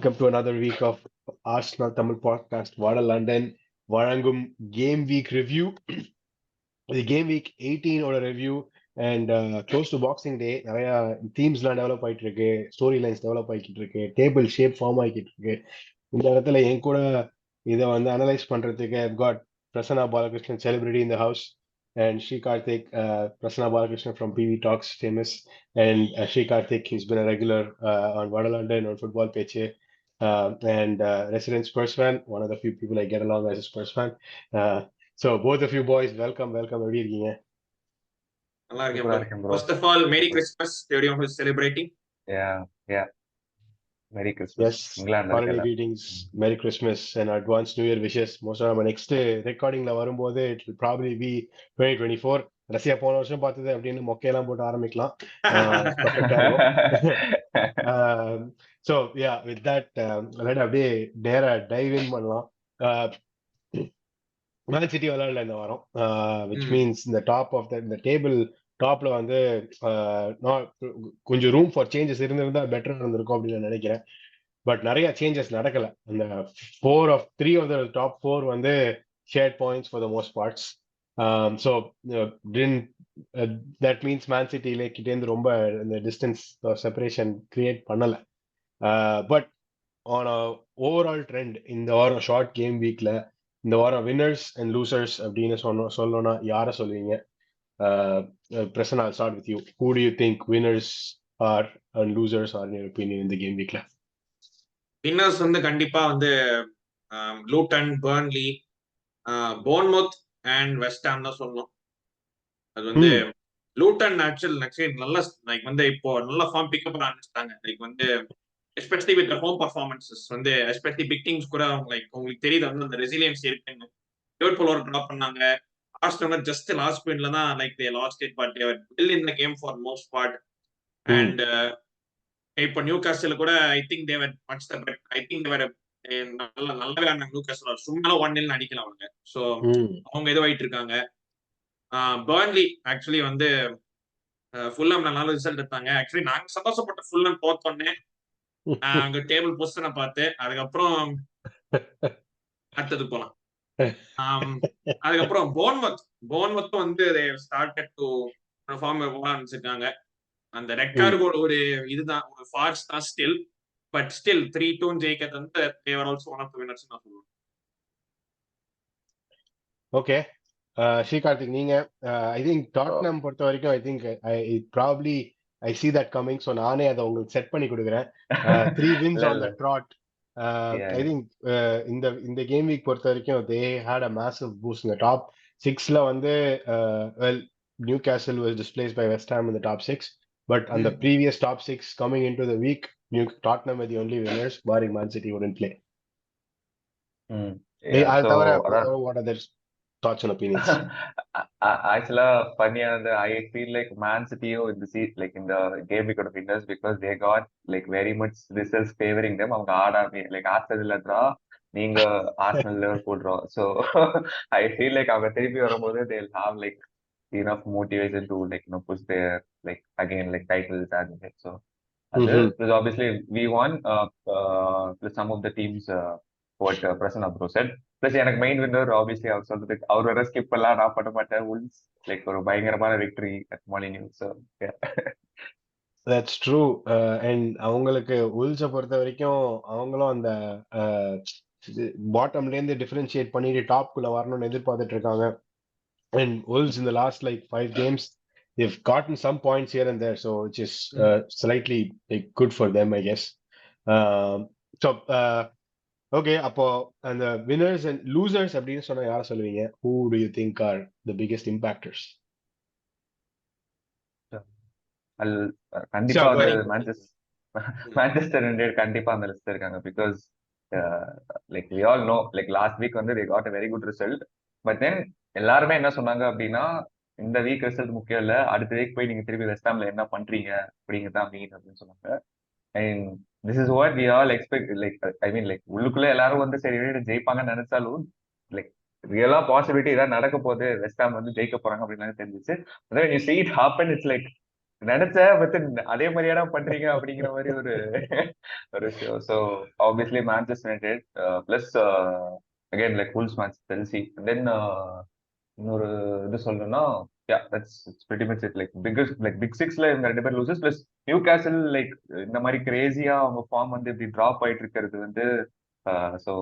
Welcome to another week of Arsenal Tamil podcast. Vada London வழங்கும் game week review. The game week 18 ஓட review and close to Boxing Day நிறைய themes-லாம் develop ஆயிட்டு இருக்கு, story lines develop ஆகிட்டு இருக்கு, table shape form ஆகிட்டு இருக்கு. இந்த இடத்துல என் கூட இதை வந்து அனலைஸ் பண்றதுக்கு I've got Prasanna Balakrishnan, celebrity in the house, and Sri Karthik, Prasanna Balakrishnan from PV Talks, famous, and Sri Karthik, he's been a regular on Vada London on Football Page, and resident Spurs fan, one of the few people I get along as a Spurs fan. So both of you boys, welcome. எப்படி இருக்கீங்க? நல்லா இருக்கேன் bro. First of all, Merry Christmas to everyone who is celebrating. Yeah. Merry Christmas. Yes, holiday greetings, Merry Christmas and advance New Year wishes. Most of our next recordingல வரும்போது it will probably be 2024. Russia போன வருஷம் பார்த்தது அப்படின்னு மொக்கையெல்லாம் போட்டு ஆரம்பிக்கலாம். So yeah, with that அப்படியே நேரா dive இன் பண்ணலாம். மேன் சிட்டி விளையாடல இந்த வாரம், which means இந்த டாப் ஆஃப் இந்த டேபிள் டாப்ல வந்து கொஞ்சம் ரூம் ஃபார் சேஞ்சஸ் இருந்திருந்தா பெட்டரா இருந்திருக்கும் அப்படின்னு நான் நினைக்கிறேன். பட் நிறைய சேஞ்சஸ் நடக்கல. அந்த 3 of the top 4 வந்து shared points for the most parts. So that means man சிட்டியில கிட்டேருந்து ரொம்ப இந்த டிஸ்டன்ஸ் செப்பரேஷன் கிரியேட் பண்ணல. பட் ஆன் ஓவரால் ட்ரெண்ட் இந்த வாரம் ஷார்ட் கேம் வீக்ல இந்த வாரம் வின்னர்ஸ் அண்ட் லூசர்ஸ் அப்படின்னு சொல்லணும்னா யாரை சொல்லுவீங்க? Prasanna, I'll start with you. Who do you think winners are and losers are in your opinion in the game week? Winners வந்து கண்டிப்பா வந்து Luton, Burnley, Bournemouth and West Ham தான் சொல்லணும். அது வந்து லூட்டன் ஆக்சுவலி நல்லா லைக் வந்து இப்போ நல்லா ஃபார்ம் பிக்கப் பண்ண ஆரம்பிச்சிட்டாங்க. லைக் வந்து எஸ்பெஷலி வித் ஹோம் பர்ஃபார்மன்சஸ் வந்து எஸ்பெஷலி பிக் டீம்ஸ் கூட லைக் உங்களுக்கு தெரியுது வந்து அந்த ரெசிலியன்ஸ் இருக்குன்னு. லிவர்பூல் ஒரு ட்ராப் பண்ணாங்க. ஆர்சனல் ஜஸ்ட் லாஸ்ட் பாயிண்ட்ல தான் like they lost it, but they were well in the game for most part. And இப்போ நியூ காஸ்டல் கூட I think they were much the better. I think they were நல்லாவே ஆனாங்க. New castle சும்மா 1-0 அடிக்கலாம் அவங்க. So அவங்க இதுவாயிட்டு இருக்காங்க. Burnley actually வந்து ஃபுல்லம் நல்ல ரிசல்ட் எடுத்தாங்க. ஆக்சுவலி நாங்க சந்தோஷப்பட்ட ஃபுல்லம் போத்தோன்னே அங்க டேபிள் பொசிஷனை பார்த்து அதுக்கப்புறம் அடுத்தது போலாம். அதுக்கப்புறம் போர்ன்மவுத் வந்து ஸ்டார்டட் டு பெர்ஃபார்ம் போக ஆரம்பிச்சிருக்காங்க. அந்த ரெக்கார்டு ஒரு இதுதான், ஒரு ஃபார்ஸ் தான் ஸ்டில், பட் ஸ்டில் 3-2 ஜெயிக்கிறது வந்து they were also one of the winners நான் சொல்லுவேன். ஓகே, ஸ்ரீ கார்த்திக் நீங்க ஐ திங்க் டாட்னம் பொறுத்த வரைக்கும் I think probably I see that coming, so நானே அதை உங்களுக்கு செட் பண்ணி கொடுக்குறேன். 3 wins on the trot. I think இந்த கேம் வீக் பொறுத்த வரைக்கும் they had a massive boost in the top 6ல வந்து well Newcastle was displaced by West Ham in the top 6, but on the previous top 6 coming into the week Tottenham were the only winners barring Man City wouldn't play. What are their thoughts and opinions? Actually funniyanadu, I feel like Man City in the seat like in the game we could have winners because they got like very much results favoring them. அவங்க ஆடாமே like Australia draw, நீங்க Arsenal Liverpool draw, so I feel like அவங்க திருப்பி வரும்போது they'll have like enough motivation to like push their like again like titles and so because obviously we won with some of the teams what Prasanna bro said. Plus எனக்கு main winner obviously அவர் சொல்றது அவர் வர skip எல்லாம் நான் பண்ண மாட்டேன். உல்ஸ் like ஒரு பயங்கரமான victory at morning. So that's true. And அவங்களுக்கு உல்ஸை பொறுத்த வரைக்கும் அவங்களும் அந்த பாட்டம்ல இருந்து டிஃபரன்ஷியேட் பண்ணிட்டு டாப்குள்ள வரணும்னு எதிர்பார்த்துட்டு இருக்காங்க. And உல்ஸ் in the last like 5 games they've gotten some points here and there, so which is slightly like good for them I guess. So okay, அப்போ அந்த வின்னர்ஸ் அண்ட் லூசர்ஸ் அப்படின்னு சொன்னா யாரை சொல்லுவீங்க? Who do you think are the biggest impactors? கண்டிப்பா வந்து Manchester United கண்டிப்பா அந்த லிஸ்ட்ல இருக்காங்க. Because like we all know like last week வந்து they got a very good result, but then எல்லாருமே என்ன சொன்னாங்க அப்படின்னா இந்த வீக் ரிசல்ட் முக்கியம் இல்ல, அடுத்த வீக் போய் நீங்க திருப்பி வெஸ்ட் ஹாம்ல என்ன பண்றீங்க அப்படிங்கதான் மெயின் அப்படின்னு சொன்னாங்க. And this is what we all expect, like I mean like உள்ளுக்குள்ள எல்லாரும் வந்து சரி ஜெயிப்பாங்கன்னு நினைச்சாலும் லைக் ரியலா பாசிபிலிட்டி ஏதாவது நடக்க போகுது, வெஸ்ட் ஹாம் வந்து ஜெயிக்க போறாங்க அப்படின்னு தெரிஞ்சிச்சு. when you see it happen it's like நினைச்சேன் பட் அதே மாதிரியாடா பண்றீங்க அப்படிங்கிற மாதிரி ஒரு ஒரு show. So obviously Manchester United plus again like Wolves match Chelsea then இன்னொரு இது சொல்லணும்னா it's pretty much it. Like biggest like big சிக்ஸ்ல இவங்க 2 பேர் losers plus Newcastle like இந்த மாதிரி கிரேசியா அவங்க ஃபார்ம் வந்து இப்படி டிராப் ஆயிட்டு இருக்கிறது வந்து so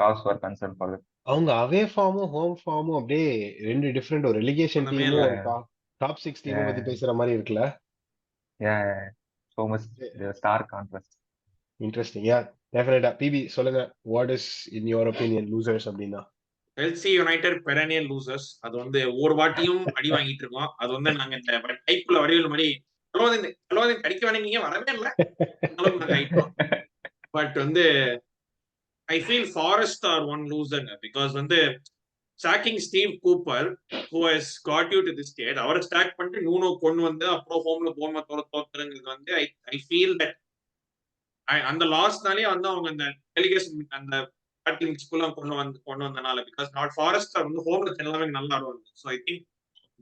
cause for concern for. அவங்க அவே ஃபார்மும் ஹோம் ஃபார்மும் அப்படியே 2 டிஃப்ரெண்ட். ஒரு ரெலிகேஷன் ஒண்ணுமே இல்ல. டீமும் டாப் 6 டீமை பத்தி பேசுற மாதிரி இருக்குல்ல. So much star contrast. Interesting. Yeah டெஃபினட்டா. பிபி சொல்லுங்க, what is in your opinion losers அப்படின்னா? Chelsea United perennial losers. அது வந்து ஒரு வாட்டியும் அடி வாங்கிட்டு இருக்கோம். அது வந்து நாங்க இந்த டைப்ல வடிவில் மாதிரி அடிக்க வேணீங்க வரவே இல்லை அளவுக்கு நாங்க ஆயிட்டோம். பட் வந்து I feel Forest are one loser because வந்து sacking Steve Cooper who has got you to this state, அவரை ஸ்டாக் பண்ணிட்டு நூனோ கொண்டு வந்து அப்புறம் ஹோம்ல போர்மத்தோட தோத்துறங்கிறது வந்து ஐ ஃபீல் தட் அந்த லாஸ்ட்னாலே வந்து அவங்க அந்த டெலிகேஷன் அந்த ஸ்கூல்ல கொண்டு வந்தனால பிகாஸ் நாட் ஃபாரஸ்ட் வந்து ஹோம்ல எல்லாமே நல்லா ஆடுவாங்க. So I think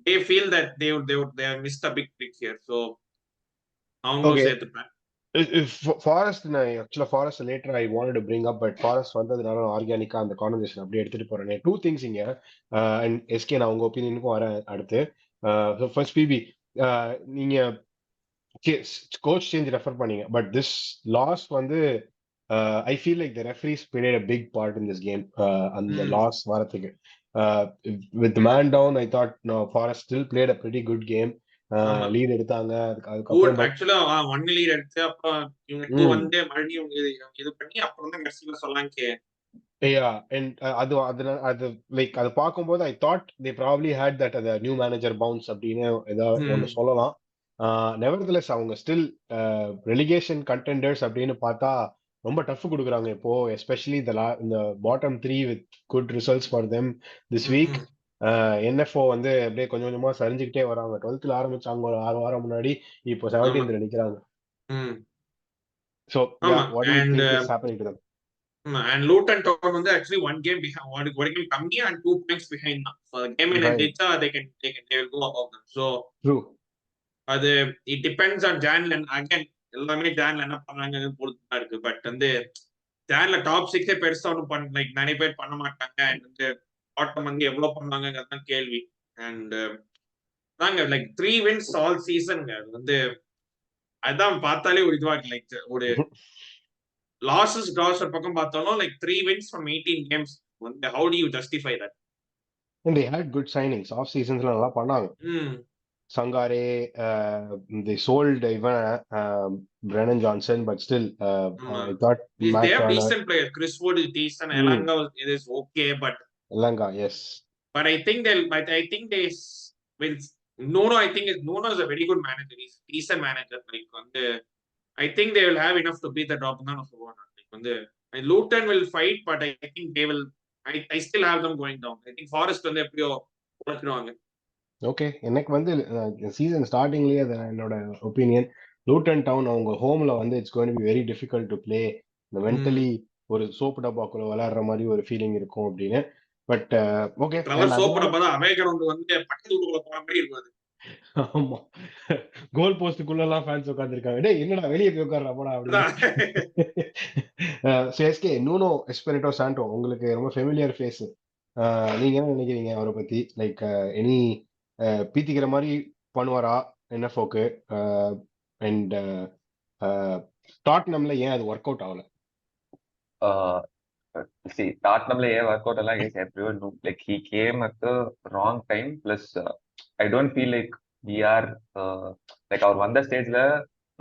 they feel that they missed a big trick here. So அவங்களும் சேர்த்துப்பேன். ஃபாரஸ்ட் நான் ஆக்சுவலா Forest later I want to bring up, but Forest வந்ததுனால ஆர்கானிக்கா அந்த கான்வர்சேஷன் அப்படியே எடுத்துட்டு போறேன். 2 திங்ஸ் இங்க. அண்ட் எஸ்கே நான் உங்க ஒப்பீனியனுக்கும் வரேன் அடுத்து. ஃபர்ஸ்ட் பிபி, நீங்க கோச் சேஞ்ச் ரெஃபர் பண்ணீங்க, பட் திஸ் லாஸ் வந்து I feel like the referees played a big part in this game. அந்த லாஸ் வரத்துக்கு with man down I thought Forest still played a pretty good game. Lead எடுத்தாங்க, அதுக்கப்புறம் ஆக்சுவலா 1 lead எடுத்து அப்புறம் இவங்க 2 வந்து மறுபடியும் இது பண்ணி அப்புறம் தான் கடைசியில சொல்லாங்க. அது லைக் அது பார்க்கும்போது I thought they probably had that அந்த நியூ மேனேஜர் பவுன்ஸ் அப்படின்னு ஏதாவது ஒன்று சொல்லலாம். நெவர்தலெஸ் அவங்க ஸ்டில் ரெலிகேஷன் கண்டெண்டர்ஸ் அப்படின்னு பார்த்தா ரொம்ப டஃப் கொடுக்குறாங்க இப்போ, எஸ்பெஷலி இந்த bottom 3 with good results for them this week. NFO வந்து அப்படியே கொஞ்சம் கொஞ்சமா சரிஞ்சுக்கிட்டே வராங்க. 12th ஆரம்பிச்சாங்க ஒரு 6 வாரம் முன்னாடி, இப்போ 17th நிக்கிறாங்க. So yeah, what do you think is happening to them? And Luton Town வந்து actually 1 game behind, one game கம்மி and 2 points behind தான். So the game in Arteta they will go above them. So true. அது it depends on Jan and again எல்லாமே ஜான்ல என்ன பண்ணாங்கன்னு பொறுத்து தான் இருக்கு. பட் வந்து ஜான்ல டாப் 6 பெருசா ஒன்றும் பண்ண லைக் நிறைய பேர் பண்ண மாட்டாங்க. அண்ட் வந்து பாட்டம் வந்து எவ்வளவு பண்ணாங்கிறது தான் கேள்வி. அண்ட் தாங்க லைக் 3 wins ஆல் சீசன்ங்க. அது வந்து அதான் பார்த்தாலே ஒரு இதுவா இருக்கு. லைக் ஒரு லாசஸ் டிராஸ் ஒரு பக்கம் பார்த்தாலும் லைக் 3 wins from 18 games வந்து how do you justify that? And they had good signings off seasonsல நல்லா பண்ணாங்க. Sangare, they sold even Brennan Johnson, but still I thought they have decent players. Chris Wood is decent. Elanga is okay, but Elanga, yes. But I think they will. Nuno, I think Nuno is a very good manager. He's a decent manager. Like I think they will have enough to beat the drop down of one. Like Luton will fight, but I think they will. I still have them going down. I think Forest வந்து எப்படியோ உழைச்சிடுவாங்க. Okay, எனக்கு வந்து season ஸ்டார்டிங்லேயே அது என்னோட opinion. Luton down அவங்க ஹோம்ல வந்து it's going to be very difficult to play. இந்த மென்டலி ஒரு சோப்பு டப்பாக்குள்ள விளையாடுற மாதிரி ஒரு ஃபீலிங் இருக்கும் அப்படின்னு. பட் ஓகே, சோப்பு டப்பா தான் அவே கிரவுண்ட் வந்து பக்கத்து வீட்டுக்குள்ள போற மாதிரி இருக்கும். ஆமா, கோல் போஸ்டுக்குள்ள எல்லாம் ஃபேன்ஸ் உட்கார்ந்திருக்காங்க. டேய் என்னடா வெளியே போய் உட்கார்றா போடா அப்படின்னு. சிஎஸ்கே நூனோ எஸ்பிரிட்டோ சாண்டோ உங்களுக்கு ரொம்ப ஃபெமிலியர் ஃபேஸ். நீங்க என்ன நினைக்கிறீங்க அவரை பத்தி? லைக் எனி பீத்திக்கிற மாதிரி பண்ணுவாரா என்எஃப்ஓக்கு? அண்ட் டாட்னம்ல ஏன் அது ஒர்க் அவுட் ஆகல? See, டாட்னம்ல ஏன் ஒர்க் அவுட் எல்லாம் is everyone know. Like he came at the wrong time. Plus I don't feel like we are like அவர் வந்த ஸ்டேஜ்ல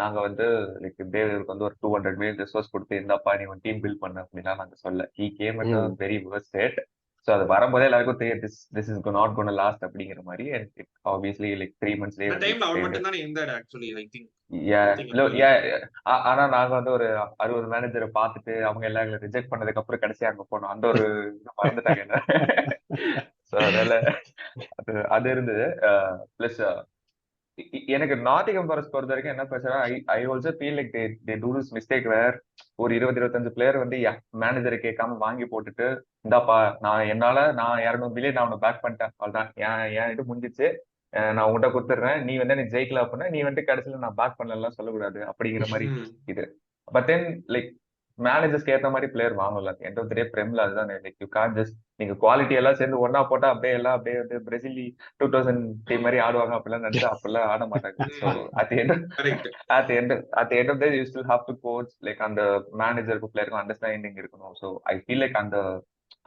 நாங்க வந்து லைக் தேவருக்கு வந்து ஒரு 200 million ரிசோர்ஸ் கொடுத்து இந்தாப்பா நீ ஒரு டீம் பில்ட் பண்ண அப்படின்னா நாங்க சொல்ல. he came at a very worst state. So அது வரும்போதே எல்லாருக்கும் தெரியும் this is not going to last அப்படிங்கிற மாதிரி. and it obviously like 3 months later அவர் மட்டும் தானே இருந்தாரு actually I think. ஆனா நாங்க வந்து ஒரு 60 மேனேஜரை பார்த்துட்டு அவங்க எல்லாம் எங்களை ரிஜெக்ட் பண்ணதுக்கு அப்புறம் கடைசியா அங்க போனோம். அந்த ஒரு மறந்துட்டாங்க என்ன. ஸோ அதனால அது இருந்தது. பிளஸ் எனக்கு நாட்டிகம் ஃபாரஸ்ட் பொறுத்த வரைக்கும் என்ன பிரச்சனை, I also feel like they do this mistake where ஒரு 20-25 பிளேயர் வந்து மேனேஜரை கேட்காம வாங்கி போட்டுட்டு இந்தாப்பா நான் 200 million நான் உன்னை பேக் பண்ணிட்டேன், அவ்வளவுதான் ஏன் இது முடிஞ்சிச்சு, நான் உங்கள்கிட்ட கொடுத்துட்றேன், நீ வந்து எனக்கு ஜெயிக்கல அப்படின்னா நீ வந்து கடைசியில நான் பேக் பண்ணலாம் சொல்லக்கூடாது அப்படிங்கிற மாதிரி இது. பட் தென் லைக் மேனேஜர்ஸ்க்கு ஏற்ற மாதிரி பிளேயர் வாங்கல. எண்ட் ஆஃப் த டே பிரேம்ல அதுதான் லைக் யூ கான் ஜஸ்ட் நீங்க குவாலிட்டி எல்லாம் சேர்ந்து ஒன்னா போட்டா அப்படியே எல்லாம் அப்படியே வந்து பிரேசில் 2000 டீம் மாதிரி ஆடுவாங்க அப்படிலாம் நினைச்சா அப்படிலாம் ஆட மாட்டாங்க. So at the end at the end of the day you still have to coach like அந்த மேனேஜருக்கு பிளேயருக்கும் அண்டர்ஸ்டாண்டிங் இருக்கணும். ஸோ ஐ ஃபீல் லைக் அந்த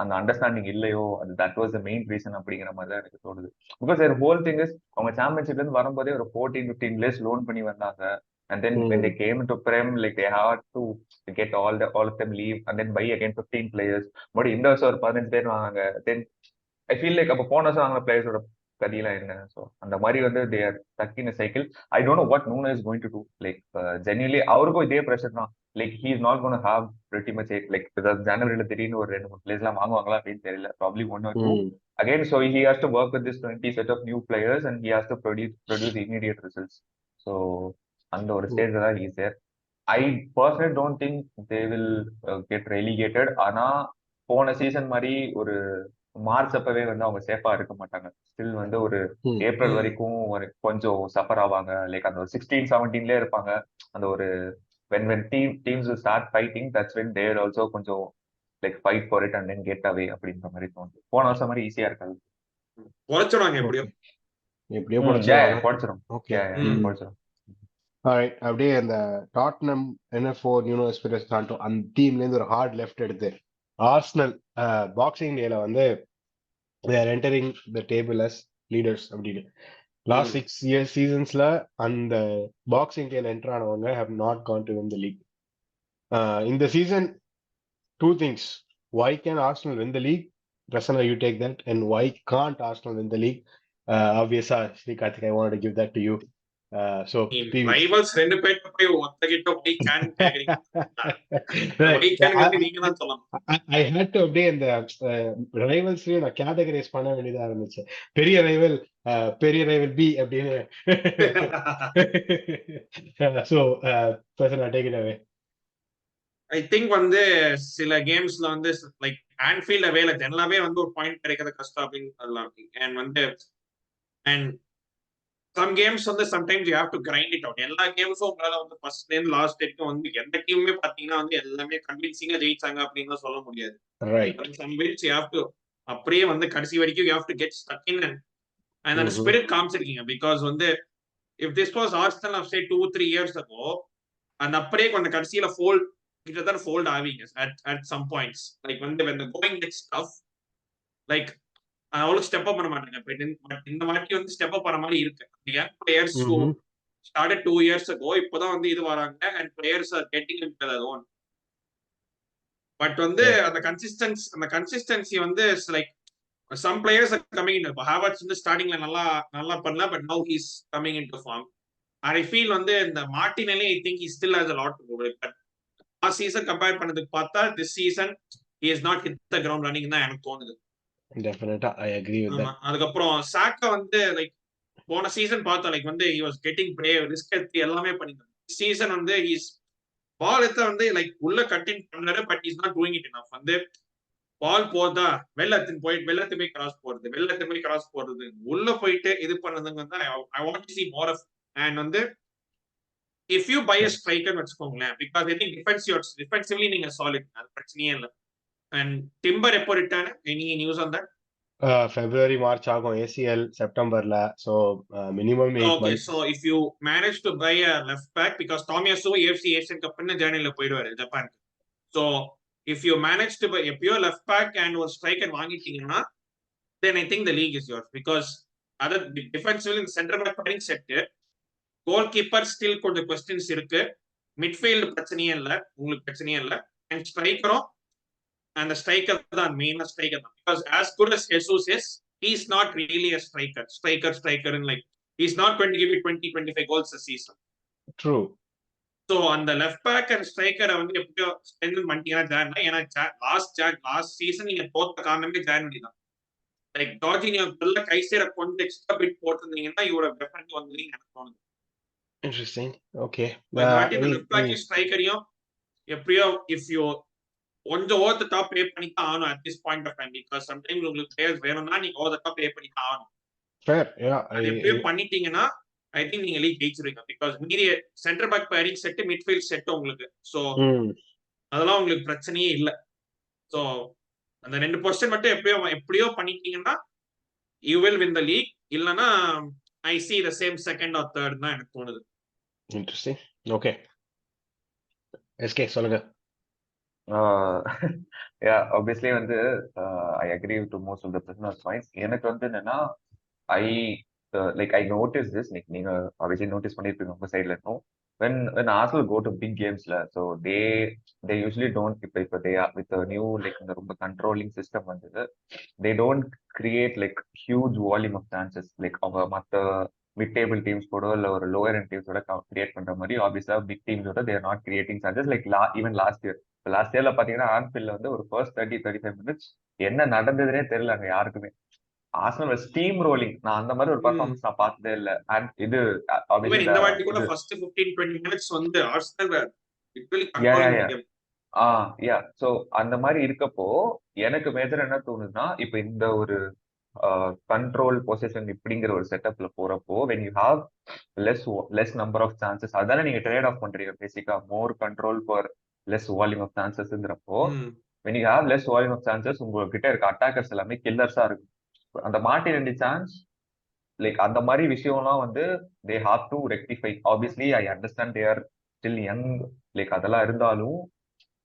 அந்த அண்டர்ஸ்டாண்டிங் இல்லையோ அது that was the main reason அப்படிங்கிற மாதிரி தான் எனக்கு தோணுது. Because their whole thing is அவங்க சாம்பியன்ஷிப்ல இருந்து வரும்போதே ஒரு 14-15 பிளேயர்ஸ் லோன் பண்ணி வந்தாங்க. And then when they came into Prem, like they had to get all of them leave and then buy again 15 players. But இந்த வருஷம் ஒரு 15 பேர் வாங்க. Then I feel like அப்போ போன வருஷம் வாங்கின பிளேயர்ஸோட கதியெல்லாம் என்ன? ஸோ அந்த மாதிரி வந்து they are stuck in a cycle. I don't know what Nuno is going to do. Like genuinely அவருக்கும் இதே ப்ரெஷர் தான். Like he is not going to have pretty much like ஜனவரியில திடீர்னு ஒரு 2-3 பிளேயர்ஸ் எல்லாம் வாங்குவாங்களா அப்படின்னு தெரியல. Probably 1 or 2. Again, so he has to work with this 20 set of new players and he has to produce immediate results. So அந்த ஒரு ஸ்டேஜ்ல தான் he's there. I personally don't think they will get relegated. ஆனா போன season மாதிரி ஒரு March அப்பவே வந்து அவங்க சேஃபா இருக்க மாட்டாங்க. ஸ்டில் வந்து ஒரு ஏப்ரல் வரைக்கும் கொஞ்சம் சஃபர் ஆவாங்க. லைக் அந்த ஒரு 16-17 இருப்பாங்க. அந்த ஒரு when teams will start fighting, that's when they are also கொஞ்சம் like fight for it and then get away அப்படின்ற மாதிரி தோணுது. போன வருஷம் மாதிரி ஈஸியா இருக்காது. குறைச்சிடுவாங்க எப்படியோ குறைச்சிடும். குறைச்சிடும். Alright, அப்படியே அந்த டாட்னம் NF4 நியூனோ எஸ்பிரிட்டோ சாண்டோ அந்த டீம்ல இருந்து ஒரு ஹார்ட் லெஃப்ட் எடுத்து ஆர்சனல் பாக்ஸிங் டேல வந்து they are entering the table as leaders அப்படின்னு லாஸ்ட் 6 years சீசன்ஸ்ல அந்த பாக்ஸிங் டேல என்டர் ஆனவங்க have not gone to win the league. இந்த season 2 things, why can Arsenal win the league? Prasanna, you take that. And why can't Arsenal win the league? Obviously, Sri Karthik, I wanted to give that to you. So rivals ரெண்டு பேர்ட்ட போய் ஒத்தகிட்ட போய் can கேக்குறீங்க. நீங்க தான் சொல்லணும். I had to அப்படியே இந்த ரைவல்ஸ் நான் கேட்டகரைஸ் பண்ண வேண்டியதா இருந்துச்சு. பெரிய ரைவல் பி அப்படின்னு. So Prasanna, take it away. I think வந்து சில கேம்ஸ்ல வந்து லைக் ஆன்ஃபீல்ட் அவேல ஜெனலாவே வந்து ஒரு பாயிண்ட் கிடைக்கிறது கஷ்டம் அப்படின்னு சொல்லலாம். அண்ட் வந்து அண்ட் சம் கேம்ஸ் வந்து sometimes you have to grind it out. எல்லா கேம்ஸும் உங்களால வந்து ஃபர்ஸ்ட்ல இருந்து லாஸ்ட் வரைக்கும் வந்து எந்த டீமுமே பாத்தீங்கன்னா வந்து எல்லாமே கன்வின்சிங்கா ஜெயிச்சாங்க அப்படின்னு சொல்ல முடியாது. Some weeks you have to அப்படியே வந்து கடைசி வரைக்கும் you have to get stuck in and அந்த ஸ்பிரிட் காமிச்சிருக்கீங்க. பிகாஸ் வந்து if this was Arsenal of say 2-3 years ago அந்த அப்படியே கொஞ்சம் கடைசியில ஃபோல்ட் ஆவீங்க at some points. லைக் வந்து when the going gets tough, like அவ்வளவு ஸ்டெப் அப் பண்ண மாட்டாங்க. பட் இந்த வாட்டி வந்து ஸ்டெப் அப் பண்ண மாதிரி இருக்கு. Players who started 2 years ago இப்பதான் வந்து இது வராங்க and players are getting into their own. But வந்து அந்த கன்சிஸ்டன்சி வந்து like some players are coming in. ஹாவர்ட்ஸ் வந்து ஸ்டார்டிங்ல நல்லா பண்ணல, but now he's coming into form. I feel வந்து இந்த Martinelli I think he still has a lot to go. But last season compare பண்ணதுக்கு பார்த்தா this season he has not hit the ground running தான் எனக்கு தோணுது. Definitely, I agree with that. அதுக்கப்புறம் சாக்கா வந்து லைக் போன சீசன் பார்த்தா லைக் வந்து he was getting brave, risk எடுத்து எல்லாமே பண்ணிட்டான். சீசன் வந்து he's பால் எடுத்து வந்து லைக் உள்ள கட்டிங் பண்றாரு, but he's not doing it enough. வந்து பால் போதா வெள்ளத்தின் போய் கிராஸ் போடுறது உள்ள போயிட்டு இது பண்ணதுங்க வந்து I want to see more of. And வந்து if you buy a striker வச்சுக்கோங்களேன், because I think defensively நீங்க solid, அது பிரச்சனையே இல்லை. And Timber எப்போ return? Any news on that? February, March ஆகும், ACL செப்டம்பர்ல. So minimum 8 months. Okay, so if you manage to buy a left back, because Tomiyasu AFC Asian Cup ன்னு ஜனவரில போயிடுவாரு Japan. So if you manage to buy a pure left back and ஒரு striker வாங்கிட்டீங்கன்னா, then I think the league is yours. Because other defensively center back playing set, goalkeeper still கொஞ்சம் questions இருக்கு, midfield பிரச்சனையே இல்லை, உங்களுக்கு பிரச்சனையே இல்லை, and striker and the striker தான் மெயினா ஸ்ட்ரைக்கர் தான். Because as good as Jesus is, he's not really a striker and like he's not going to give you 20-25 goals a season. True. So அந்த left back and ஸ்ட்ரைக்கரை வந்து எப்படியோ strengthen பண்ணிட்டீங்கன்னா John, ஏன்னா last season நீங்க தோத்த காரணமே January தான். Like ஜார்ஜினியா நல்ல கைசேர கொஞ்சம் எக்ஸ்ட்ரா பிட் போட்டிருந்தீங்கன்னா இவரோட டெஃபினெட்லி வந்துருங்க எனக்கு தோணுது. Interesting. Okay. லெஃப்ட் பேக்கையும் ஸ்ட்ரைக்கரையும் எப்படியோ இஃப் யூ கொஞ்சம் ஓவர் த டாப் பே பண்ணி தான் ஆகணும் at this point of time. Because sometimes உங்களுக்கு பிளேயர்ஸ் வேணும்னா நீங்க ஓவர் த டாப் பே பண்ணி தான் ஆகணும். ஃபேர். யா, அது எப்படியோ பண்ணிட்டீங்கன்னா ஐ திங்க் நீங்க லீக் ஜெயிச்சிருவீங்க. பிகாஸ் மீதி centre back pairing set, midfield set உங்களுக்கு. ஸோ அதெல்லாம் உங்களுக்கு பிரச்சனையே இல்லை. ஸோ அந்த 2 பொசிஷன் மட்டும் எப்படியோ பண்ணிட்டீங்கன்னா you will win the league. இல்லைன்னா I see the same second or third தான் எனக்கு தோணுது. இன்ட்ரெஸ்டிங். ஓகே, எஸ்கே சொல்லுங்க. ஆப்வியஸ்லி வந்து I agree to most of the prisoners points. எனக்கு வந்து என்னன்னா I like I notice this, like நீங்க ஆப்வியஸ்லி நோட்டீஸ் பண்ணிருப்பீங்க உங்க சைட்ல இருக்கும். when Arsenal go to big games la, so they usually don't, இப்ப they are with a new like இந்த ரொம்ப controlling system வந்து they don't create like huge volume of chances like அவங்க மத்த மிட் டேபிள் டீம்ஸ் கூட இல்ல ஒரு lower and டீம்ஸோட create பண்ற மாதிரி ஆப்வியஸா பிக் டீம்ஸோட they're not creating chances like even last இயர்ல பாத்தீங்கன்னா ஆன்ஃபீல்ட்ல வந்து ஒரு ஃபர்ஸ்ட் 30-35 மினிட்ஸ் என்ன நடந்ததுன்னே தெரியல அங்க யாருக்குமே. ஆர்சனல் ஸ்டீம் ரோலிங், நான் அந்த மாதிரி ஒரு பர்ஃபார்மன்ஸ் நான் பார்த்ததே இல்ல. அண்ட் இது Even இந்த வாட்டி கூட ஃபர்ஸ்ட் 15-20 மினிட்ஸ் வந்து ஆர்சனல் லிட்டரலி யா யா கண்ட்ரோலிங் யா கேம். யா சோ அந்த மாதிரி இருக்கப்போ எனக்கு மேஜர் என்ன தோணுதுன்னா, இப்ப இந்த ஒரு கண்ட்ரோல் பொசிஷன் இப்படிங்கிற ஒரு செட்டப்ல போறப்போ when you have less number of chances, அதானே நீங்க ட்ரேட் ஆஃப் பண்றீங்க பேசிக்கா, more control for less volume of சான்சஸ்ங்கிறப்போ when you have less volume of chances உங்ககிட்ட இருக்க அட்டாக்கர்ஸ் எல்லாமே கில்லர்ஸா இருக்கும். அந்த மாட்டி 2 சான்ஸ் லைக் அந்த மாதிரி விஷயம்லாம் வந்து they have to rectify. Obviously I understand they are still young, like அதெல்லாம் இருந்தாலும்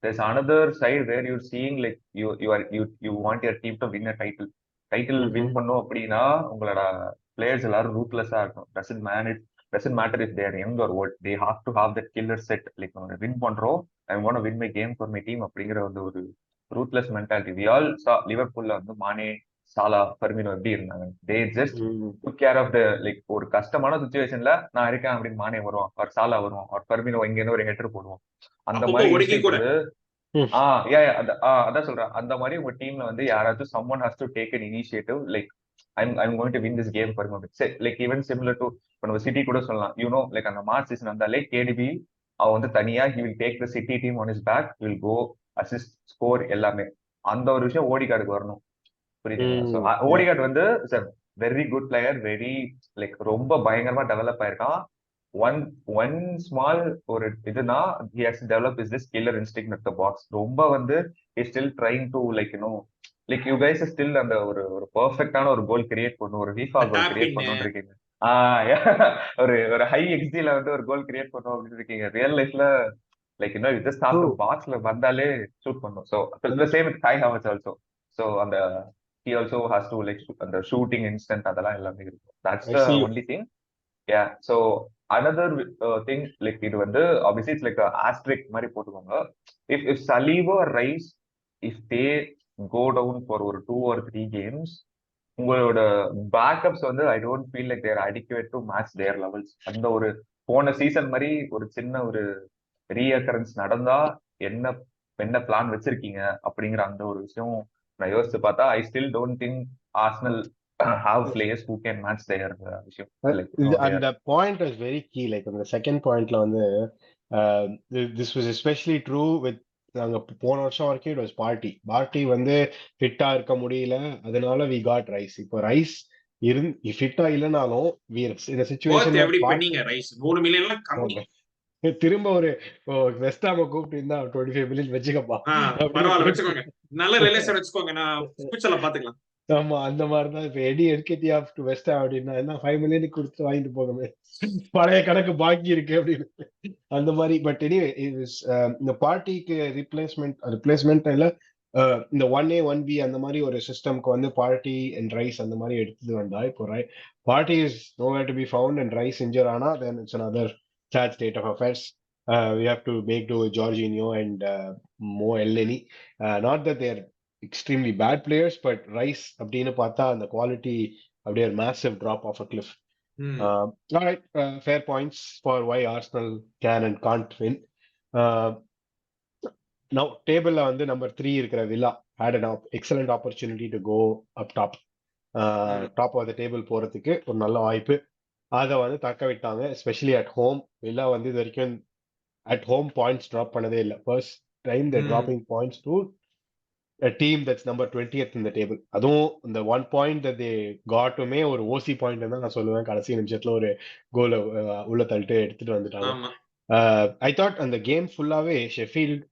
there's another side where you're seeing like you want your team to win a title win பண்ணும் அப்படின்னா உங்களோட பிளேயர்ஸ் எல்லாரும் ரூத்லெஸ்ஸா இருக்கும். doesn't matter if they are young or old, they have to have that killer set. like win பண்றோம், I want to win my game for my team அப்படிங்கிற வந்து ஒரு ruthless mentality. we all saw லிவர்பூல்ல வந்து மானே, சாலா, Firmino எப்படி இருந்தாங்க. they just took care of the like ஒரு கஷ்டமான சுச்சுவேஷன்ல நான் இருக்கேன் அப்படின்னு மானே வருவான், ஒரு சாலா வருவான், ஒரு ஃபர்மினோ இங்க இருந்து ஒரு ஹெட்டர் போடுவோம். அந்த மாதிரி இன்ஸ்டிங்க்ட் வந்து அதான் சொல்றேன். அந்த மாதிரி உங்க டீம்ல வந்து யாராச்சும் someone has to take an initiative like I'm going to win this game for me. like even similar to இப்ப நம்ம சிட்டி கூட சொல்லலாம், like அந்த மார்ச் சீசன் வந்தாலே கேடிபி அவ வந்து தனியா he will take the city team on his back, he will go assist score எல்லாமே. அந்த ஒரு விஷயம் ஓடிகார்டுக்கு வரணும், புரியுதுங்களா? ஸோ ஓடிகார்டு வந்து very good player, very like ரொம்ப பயங்கரமா டெவலப் ஆயிருக்கான். ஒன் ஸ்மால் ஒரு இதுனா he has developed is this killer instinct at the box. ரொம்ப வந்து he still trying to like like you guys still அந்த ஒரு பெர்ஃபெக்ட்டான ஒரு கோல் கிரியேட் பண்ணும், ஒரு FIFA கோல் கிரியேட் பண்ணணும்னு இருக்கீங்க. ஒரு ஹை எக்ஸ்டில வந்து ஒரு கோல் கிரியேட் பண்ணும் அப்படின்னு இருக்கீங்க. ரியல் லைஃப்ல லைக் ஜஸ்ட் ஆஃப் பாக்ஸ்ல வந்தாலே ஷூட் பண்ணும். So the same with Kai Havertz also. So அந்த he also has to like அந்த ஷூட்டிங் இன்ஸ்டன்ட் அதெல்லாம் எல்லாமே இருக்கும். that's the only thing. yeah so another thing like இது வந்து obviously it's like a asterisk மாதிரி போட்டுக்கோங்க. if Saliba or Rice if they go down for ஒரு 2 or 3 games, உங்களோட பேக்கப்ஸ் வந்து I don't feel like they are adequate to match their levels. அந்த ஒரு போன சீசன் மாதிரி ஒரு சின்ன ஒரு ரீஅக்கரன்ஸ் நடந்தா என்ன என்ன பிளான் வச்சிருக்கீங்க அப்படிங்கிற அந்த ஒரு விஷயம் நான் யோசிச்சு பார்த்தா I still don't think Arsenal have players who can match their விஷயம். அந்த point is very key. like அந்த செகண்ட் பாயிண்ட்ல வந்து this was especially true with நாங்க போன வருஷம் வரைக்கும் it was பார்ட்டி வந்து ஃபிட்டா இருக்க முடியல, அதனால we got ரைஸ். இப்போ ரைஸ் ஃபிட்டா இல்லைனாலும் இந்த சிச்சுவேஷன் எப்படி பண்ணீங்க ரைஸ் 3 மில்லியன்ல கம்மி. திரும்ப ஒரு வெஸ்டாம கூப்பிட்டு இருந்தா 25 மில்லியன் வச்சுக்கப்பா, பரவாயில்ல வச்சுக்கோங்க, நல்ல ரிலேஷன் வச்சுக்கோங்க, நான் ஃபியூச்சர்ல பாத்துக்கலாம். ஆமா, அந்த மாதிரிதான் இப்ப எடிகேட்டி ஆஃப் டு வெஸ்ட் அப்படின்னா என்ன 5 மில்லியனுக்கு கொடுத்து வாங்கிட்டு போகணுமே, பழைய கணக்கு பாக்கி இருக்கு அப்படின்னு அந்த மாதிரி. பட் எனிவே இந்த பார்ட்டிக்கு ரிப்ளேஸ்மெண்ட் இல்ல, இந்த 1A 1B அந்த மாதிரி ஒரு சிஸ்டம்க்கு வந்து பார்ட்டி அண்ட் ரைஸ் அந்த மாதிரி எடுத்துட்டு வந்தா, இப்போ Partey is nowhere to be found and Rice injured ஆனா then it's another sad state of affairs. We have to make do with Jorginho and Mo Elneny. Not that they're extremely bad players, but Rice அப்படின்னு பார்த்தா அந்த quality அப்படியே ஒரு massive drop off a cliff. All right, fair points for why Arsenal can and can't win. Now table வந்து number 3 இருக்கிற Villa had an excellent opportunity to go up top. Top of the table போறதுக்கு ஒரு நல்ல வாய்ப்பு, அதை வந்து தக்க விட்டாங்க. Especially at home. Villa வந்து இது வரைக்கும் at home points drop பண்ணதே இல்லை. First time they're dropping points to a team that's number 20th in the table. அதுவும் இந்த 1 point that they got-மே ஒரு ஓசி பாயிண்ட் தான் நான் சொல்லுவேன். கடைசி நிமிஷத்துல ஒரு கோல உள்ள தள்ளிட்டு எடுத்துட்டு வந்துட்டாங்க. ஆமா I thought அந்த கேம் ஃபுல்லாவே ஷெஃபீல்ட்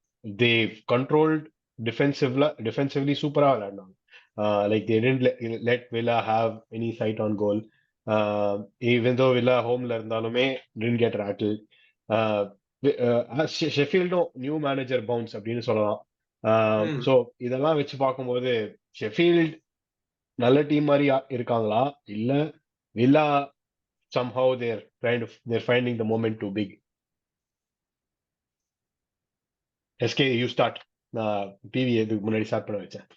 they controlled defensively சூப்பரா விளையாடினாங்க. Like they didn't let Villa have any sight on goal. Even though Villa homeல இருந்தாலுமே didn't get rattled. ஷெஃபீல்டும் நியூ மேனேஜர் பவுன்ஸ் அப்படின்னு சொல்லலாம். ம். ஸோ இதெல்லாம் வச்சு பார்க்கும்போது ஷெஃபீல்ட் நல்ல டீம் மாதிரி இருக்காங்களா இல்ல villa somehow they're finding the moment too big. SK you start. நான் டிவி இதுக்கு முன்னாடி ஸ்டார்ட் பண்ண வச்சேன்.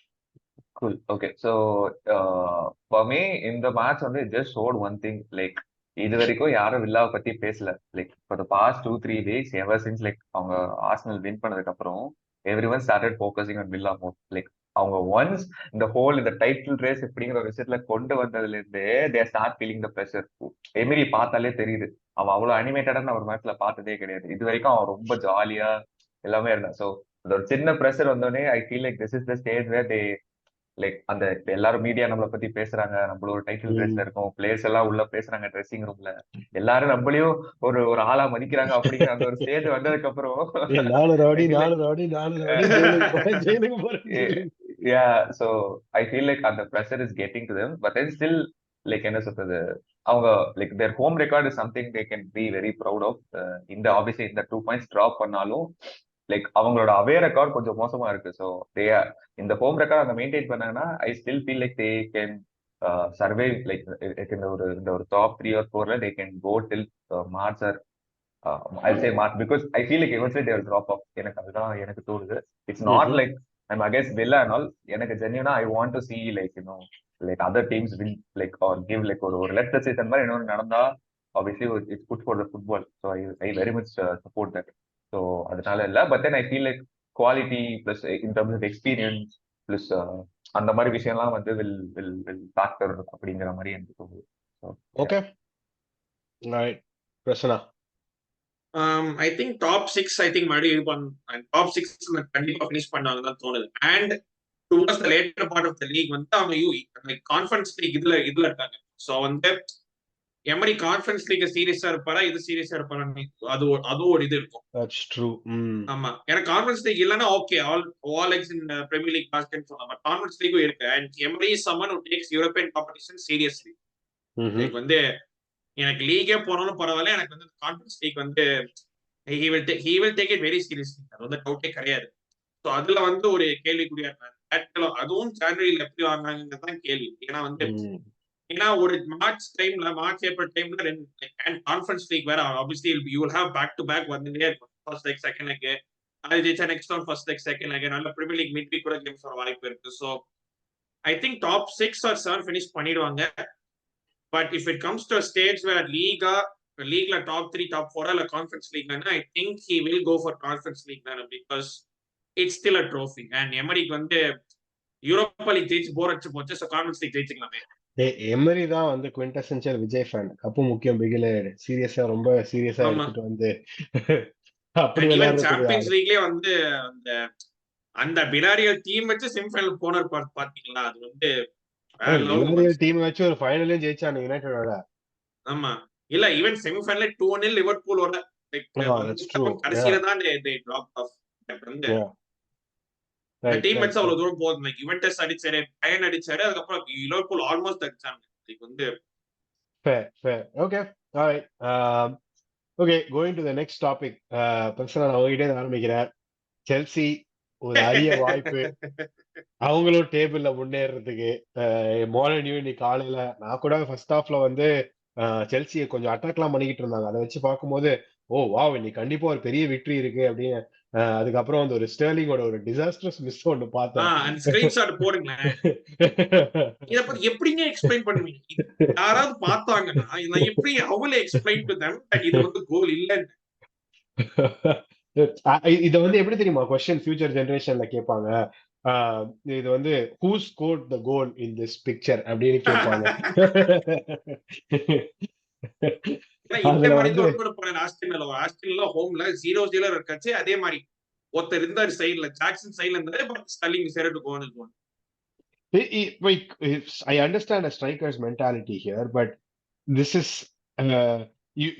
Cool. Okay. So, for me, in the match only, it just showed one thing. Like, இது வரைக்கும் யாரும் வில்லாவை பத்தி பேசல. Like, for the past 2-3 weeks, ever since like அவங்க ஆர்சனல் வின் பண்ணதுக்கு அப்புறம், everyone started focusing on Villa more. Like, அவங்க once இந்த ஹோல் இந்த டைட்டில் ரேஸ் இப்படிங்கிற ஒரு விஷயத்துல கொண்டு வந்ததுல இருந்தே they start feeling the pressure. Emery பார்த்தாலே தெரியுது, அவன் அவ்வளவு அனிமேட்டடா ஒரு மேட்ச்ல பார்த்ததே கிடையாது. இது வரைக்கும் அவன் ரொம்ப ஜாலியா எல்லாமே இருந்தான். ஸோ அந்த ஒரு சின்ன ப்ரெஷர் வந்தோடனே I feel like this is the stage where they like அந்த எல்லாரும் மீடியா நம்மளை பத்தி பேசுறாங்க, நம்மள ஒரு டைட்டில் ரேஸ்ல இருக்கும், பிளேயர்ஸ் எல்லாம் உள்ள பேசுறாங்க ட்ரெஸ்ஸிங் ரூம்ல, எல்லாரும் நம்மளையும் ஒரு ஒரு ஆளா மதிக்கிறாங்க அப்படிங்கிற அந்த ஒரு ஸ்டேஜ் வந்ததுக்கு அப்புறம் so I feel like அந்த pressure is getting to them, but then still like என்ன சொல்றது, அவங்க like their home record is something they can be very proud of. இந்த obviously இந்த 2 points drop பண்ணாலும் லைக் அவங்களோட அவே ரெக்கார்ட் கொஞ்சம் மோசமா இருக்கு. ஸோ தே இந்த ஹோம் ரெக்கார்ட் அவங்க மெயின்டைன் பண்ணாங்கன்னா I still feel like they can survive like இந்த ஒரு டாப் 3 or 4ல they can go till March or I'll say March, because I feel like eventually they will drop off. எனக்கு அதுதான் எனக்கு தோணுது. It's not like I'm against Villa and all. எனக்கு genuine I want to see like like other teams win like or give like ஒரு let the season மாதிரி இன்னொரு நடந்தா obviously it's good for the football. So I very much support that. So அதனால இல்ல, but then I feel like quality plus in terms of experience plus அந்த மாதிரி விஷயம்லாம் வந்து will factor அப்படிங்கிற மாதிரி எனக்கு தோணுது. Okay. Right. Prasanna. I think top 6 I think மறுபடியும் top 6 கண்டிப்பா finish பண்ணுவாங்கன்னு தான் தோணுது. And towards the later part of the league வந்து அவங்க கான்ஃபரன்ஸ் லீக் இதுல இருக்காங்க. ஸோ வந்து எமரி கான்ஃபரன்ஸ் லீக் சீரியஸா இருப்பாரா இது சீரியஸா இருப்பாரா அது ஒரு இது இருக்கும். That's true. ஆமா, ஏன்னா கான்ஃபரன்ஸ் லீக் இல்லனா okay all eggs in Premier League basket சொல்லலாம். பட் கான்ஃபரன்ஸ் லீக்கும் இருக்கு. And emery is someone who takes European competition seriously. Like வந்து எனக்கு லீகே போனாலும் பரவாயில்ல, எனக்கு வந்து கான்ஃபரன்ஸ் லீக் வந்து he will take it very seriously. அது வந்து டவுட்டே கிடையாது. ஸோ அதுல வந்து ஒரு கேள்விக்குறியா இருக்காங்க. அதுவும் ஜனவரியில் எப்படி வாங்கினாங்கதான் கேள்வி. ஏன்னா ஒரு மார்ச் ஏப்ரல் டைம்ல கான்ஃபரன்ஸ் லீக் வேற obviously you will have back to back வந்துட்டே இருக்கும். ஃபர்ஸ்ட் லெக் செகண்ட் லெக் அது ஜெயிச்சா next one first leg second leg நல்ல பிரீமியர் லீக் மிட் வீக் கூட கேம்ஸ் வர வாய்ப்பு இருக்கு. So I think top 6 or 7 finish பண்ணிடுவாங்க. But if it comes to stage where லீக்ல டாப் 3 டாப் 4 இல்ல கான்ஃபரன்ஸ் லீக்னா I think he will go for Conference League தானே, because it's still a trophy. And எமரிக்கு வந்து யூரோப்பா லீக் ஜெயிச்சு bore அடிச்சு போச்சு. ஸோ கான்ஃபரன்ஸ் லீக் ஜெயிச்சுக்கலாமே. எமரி தான் வந்து குவிண்டசென்ஷியல் விஜய் ஃபேன். கப்பு முக்கியம், பிகில சீரியஸா ரொம்ப சீரியஸா எடுத்துட்டு வந்து அப்படி சாம்பியன்ஸ் லீக்லயே வந்து அந்த பிலாரியல் டீம் வச்சு செமிஃபைனல் போனர் பாத்தீங்களா? அது வந்து பிலாரியல் டீம் வச்சு ஒரு ஃபைனலையும் ஜெயிச்சாங்க யுனைட்டடோட. ஆமா, இல்ல ஈவன் செமிஃபைனல்ல 2-0 லிவர்பூலோட கடைசியில தான் they dropped off. அந்த டீம் வச்சு அவ்வளவு தூரம் போகுது. லைக் யுவென்டஸ் அடிச்சாரு, பயன் அடிச்சாரு, அதுக்கப்புறம் லிவர்பூல் ஆல்மோஸ்ட் அடிச்சாங்க. லைக் வந்து fair. Okay, all right. Okay, going to the next topic. பிரச்சனை நான் உங்ககிட்ட ஆரம்பிக்கிறேன். செல்சி ஒரு அரிய வாய்ப்பு அவங்களும் டேபிள்ல முன்னேறதுக்கு. மார்னிங் இன்னைக்கு காலையில நான் கூட ஃபர்ஸ்ட் ஹாஃப்ல வந்து செல்சியை கொஞ்சம் அட்டாக்லாம் பண்ணிக்கிட்டு இருந்தாங்க. அதை வச்சு பார்க்கும்போது ஓ வாவ் இன்னைக்கு கண்டிப்பா ஒரு பெரிய விக்டரி இருக்கு அப்படின்னு. அதுக்கப்புறம் வந்து ஒரு ஸ்டெர்லிங்கோட ஒரு டிசாஸ்டர்ஸ் மிஸ் ஒன்னு பார்த்தேன். ஸ்கிரீன்ஷாட் போடுங்களேன். இத பத்தி எப்படிங்க எக்ஸ்பிளைன் பண்ணுவீங்க? யாராவது பார்த்தாங்கன்னா நான் எப்படி அவங்களே எக்ஸ்பிளைன் டு them இது வந்து கோல் இல்லன்னு. இத வந்து எப்படி தெரியுமா क्वेश्चन ஃபியூச்சர் ஜெனரேஷன்ல கேட்பாங்க. இது வந்து who scored the goal in this picture அப்படின்னு கேட்பாங்க. இந்த மாதிரி கூட போன ஆஸ்திரேலியால ஹோம்ல 0-0 இருக்காச்சு. அதே மாதிரி ஒருத்தர் இருந்தாரு சைடுல, ஜாக்சன் சைடுல இருந்தாரு, but Sterling decided to go on his own. Like, I understand a striker's mentality here, but this is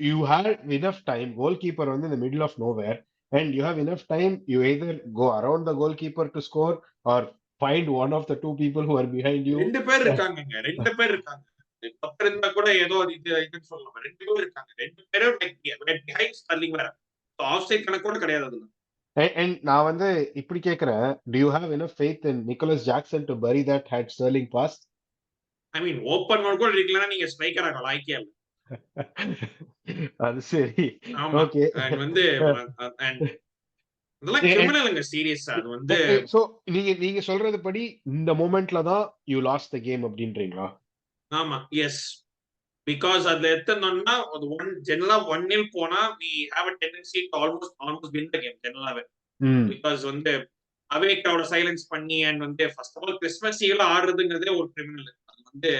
you had enough time. Goalkeeper on in the middle of nowhere, and you have enough time. You either go around the goalkeeper to score, or find one of the two people who are behind you. 2 பேர் இருக்காங்கங்க, 2 பேர் இருக்காங்க. பத்து இருந்தா கூட ஏதோ இதுன்னு சொல்லலாம். 2 பேர் இருக்காங்க, 2 பேரும் behind ஸ்டர்லிங் வேற. ஆஃப் சைட் கணக்கு கூட கிடையாது அதுல. And நான் வந்து இப்படி கேக்குறேன், do you have enough faith in Nicholas Jackson to bury that had Sterling passed? I mean, open mode கூட இருக்கலன்னா நீங்க ஸ்ட்ரைக்கர் ஆகலாம், ஐக்கியா இல்ல. அது சரி. ஆமா. ஓகே. அண்ட் வந்து இதெல்லாம் கிரிமினலுங்க, சீரியஸா. அது வந்து சோ நீங்க சொல்றது படி இந்த மொமெண்ட்ல தான் you lost the game அப்படின்றீங்களா? ஆமா, எஸ். பிகாஸ் அதுல எத்தனோம்னா அது ஜெனரலா 1-0 போனா we have a tendency to almost win the game ஜெனரலாவே. பிகாஸ் வந்து அவே கிரவுட சைலன்ஸ் பண்ணி அண்ட் வந்து ஃபர்ஸ்ட் ஆஃப் ஆல் கிறிஸ்மஸ் ஈவ்ல ஆடுறதுங்கிறதே ஒரு கிரிமினல். அது வந்து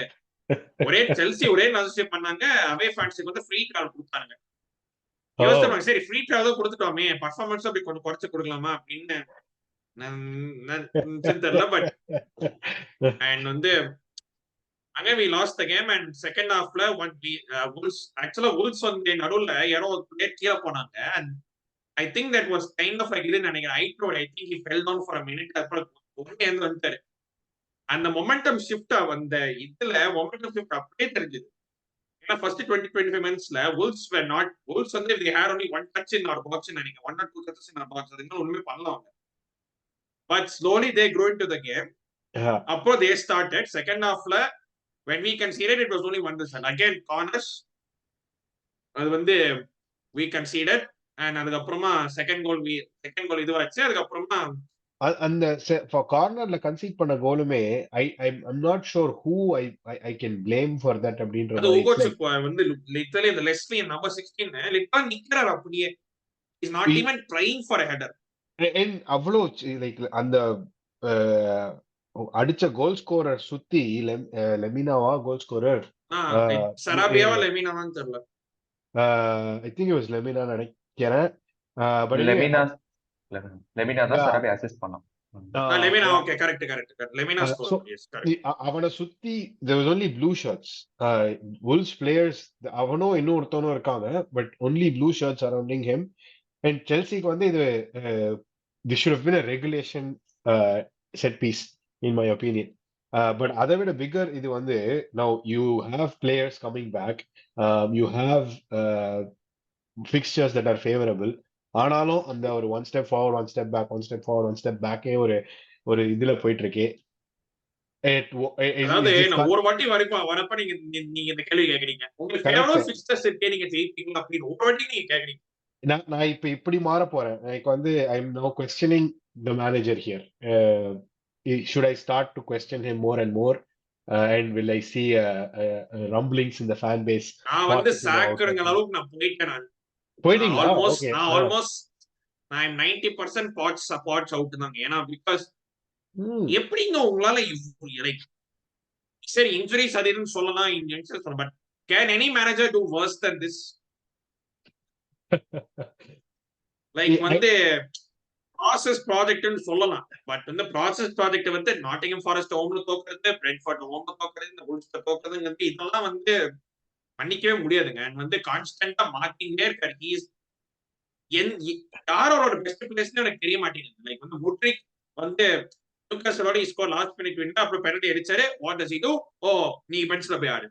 ஒரே செல்சி ஒரே நஷ்டம் பண்ணாங்க, அவே ஃபேன்ஸுக்கு வந்து ஃப்ரீ ட்ராவல் கொடுத்தாங்க. யோசிச்சாங்க, சரி ஃப்ரீ ட்ராவல் கொடுத்துட்டோமே, பர்ஃபார்மன்ஸ் அப்படி கொஞ்சம் குறைச்சு கொடுக்கலாமா அப்படின்னு தெரியல. பட் அண்ட் வந்து அங்க we lost the game and second halfல Wolves actually Wolves வந்து நடுவுல யாரோ கீழே போனாங்க. And I think that was kind of like இதுன்னு நினைக்கிறேன். I think he fell down for a minute. அப்புறம் ஒண்ணே வந்துட்டாரு. அந்த மொமெண்டம் ஷிஃப்ட் அந்த இதுல மொமெண்டம் ஷிஃப்ட் அப்படியே தெரிஞ்சது. ஏன்னா ஃபர்ஸ்ட் 20-25 மினிட்ஸ்ல Wolves வந்து they had only one touch in our box நினைக்கிறேன், 1 or 2 touches in our box. அதுக்கு ஒண்ணுமே பண்ணலாம். But slowly they grew into the game. அப்போ they started second halfல when we conceded it was only one result. Again corners, அது வந்து we conceded and அதுக்கு அப்புறமா second goal இதுவாச்சு. அதுக்கு அப்புறமா அந்த கார்னர்ல கன்சீட் பண்ண கோலுமே I'm not sure who I can blame for that அப்படின்ற அது மாதிரி. வந்து லிட்டரலி அந்த லெஸ்லி நம்பர் 16 லிட்டரலா நிக்கறாரு அப்படியே. He's not even trying for a header. And அவ்வளோ லைக் அந்த அடிச்ச கோல் ஸ்கோரர் சுத்தி லெமினாவா கோல் ஸ்கோரர், சராபியாவா லெமினாவான்னு தெரியல. I think it was Lemina நினைக்கிறேன். பட் லெமினா தான் சராபி அசிஸ்ட் பண்ணான். Lemina, okay, correct. Lemina score, yes correct. அவனை சுத்தி there was only blue shirts. Wolves players அவனோ இன்னும் ஒருத்தவனும் இருக்காங்க, but only blue shirts surrounding him. And Chelseaக்கு வந்து இது this should have been a regulation set piece in my opinion. But அதை விட bigger இது வந்து now you have players coming back, you have fixtures that are favorable. ஆனாலும் அந்த ஒரு one step forward, one step back, one step forward, one step back ஒரு இதுல போயிட்டு இருக்கு. அதாவது நான் ஒரு வாட்டி வரப்ப நீங்க இந்த கேள்வி கேக்குறீங்க, உங்களுக்கு எவ்வளவு ஃபிக்ஸ்டர்ஸ் இருக்கு நீங்க ஜெயிப்பீங்களா அப்படின்னு ஒரு வாட்டி நீங்க கேக்குறீங்க. நான் இப்ப இப்படி மாற போறேன். எனக்கு வந்து I am now questioning the manager here. Should I start to question him more and more? And will I see rumblings in the fan base? நான் வந்து சாக்குறங்க அளவுக்கு நான் போயிட்டேன். போயிட்டீங்களா? ஆல்மோஸ்ட் நான் ஆல்மோஸ்ட் நான் 90% பார்ட்ஸ் அவுட் தாங்க. ஏன்னா பிகாஸ் எப்படிங்க உங்களால லைக் சரி இன்ஜுரிஸ் அது இதுன்னு சொல்லலாம், but can any manager do worse than this? Like வந்து ப்ராசஸ் ப்ராஜெக்ட்னு சொல்லலாம், பட் வந்து ப்ராசஸ் ப்ராஜெக்ட் வந்து நாட்டிங்ஹாம் ஃபாரஸ்ட் ஹோம்ல தோக்குறது, பிரெட்ஃபோர்ட் ஹோம்ல தோக்குறது, இந்த வுல்வ்ஸ் தோக்குறதுங்கிறது இதெல்லாம் வந்து பண்ணிக்கவே முடியாதுங்க. அண்ட் வந்து கான்ஸ்டன்டா மாத்திட்டே இருக்காரு. யாரோட பெஸ்ட் பிளேஸ்னு எனக்கு தெரிய மாட்டேங்குது. லைக் வந்து முட்ரிக் வந்து லூகாஸோட ஸ்கோர் லாஸ்ட் மினிட் வின், அப்புறம் பெனல்டி அடிச்சாரு. What does he do? ஓ நீ பெஞ்ச்ல போய் ஆடு.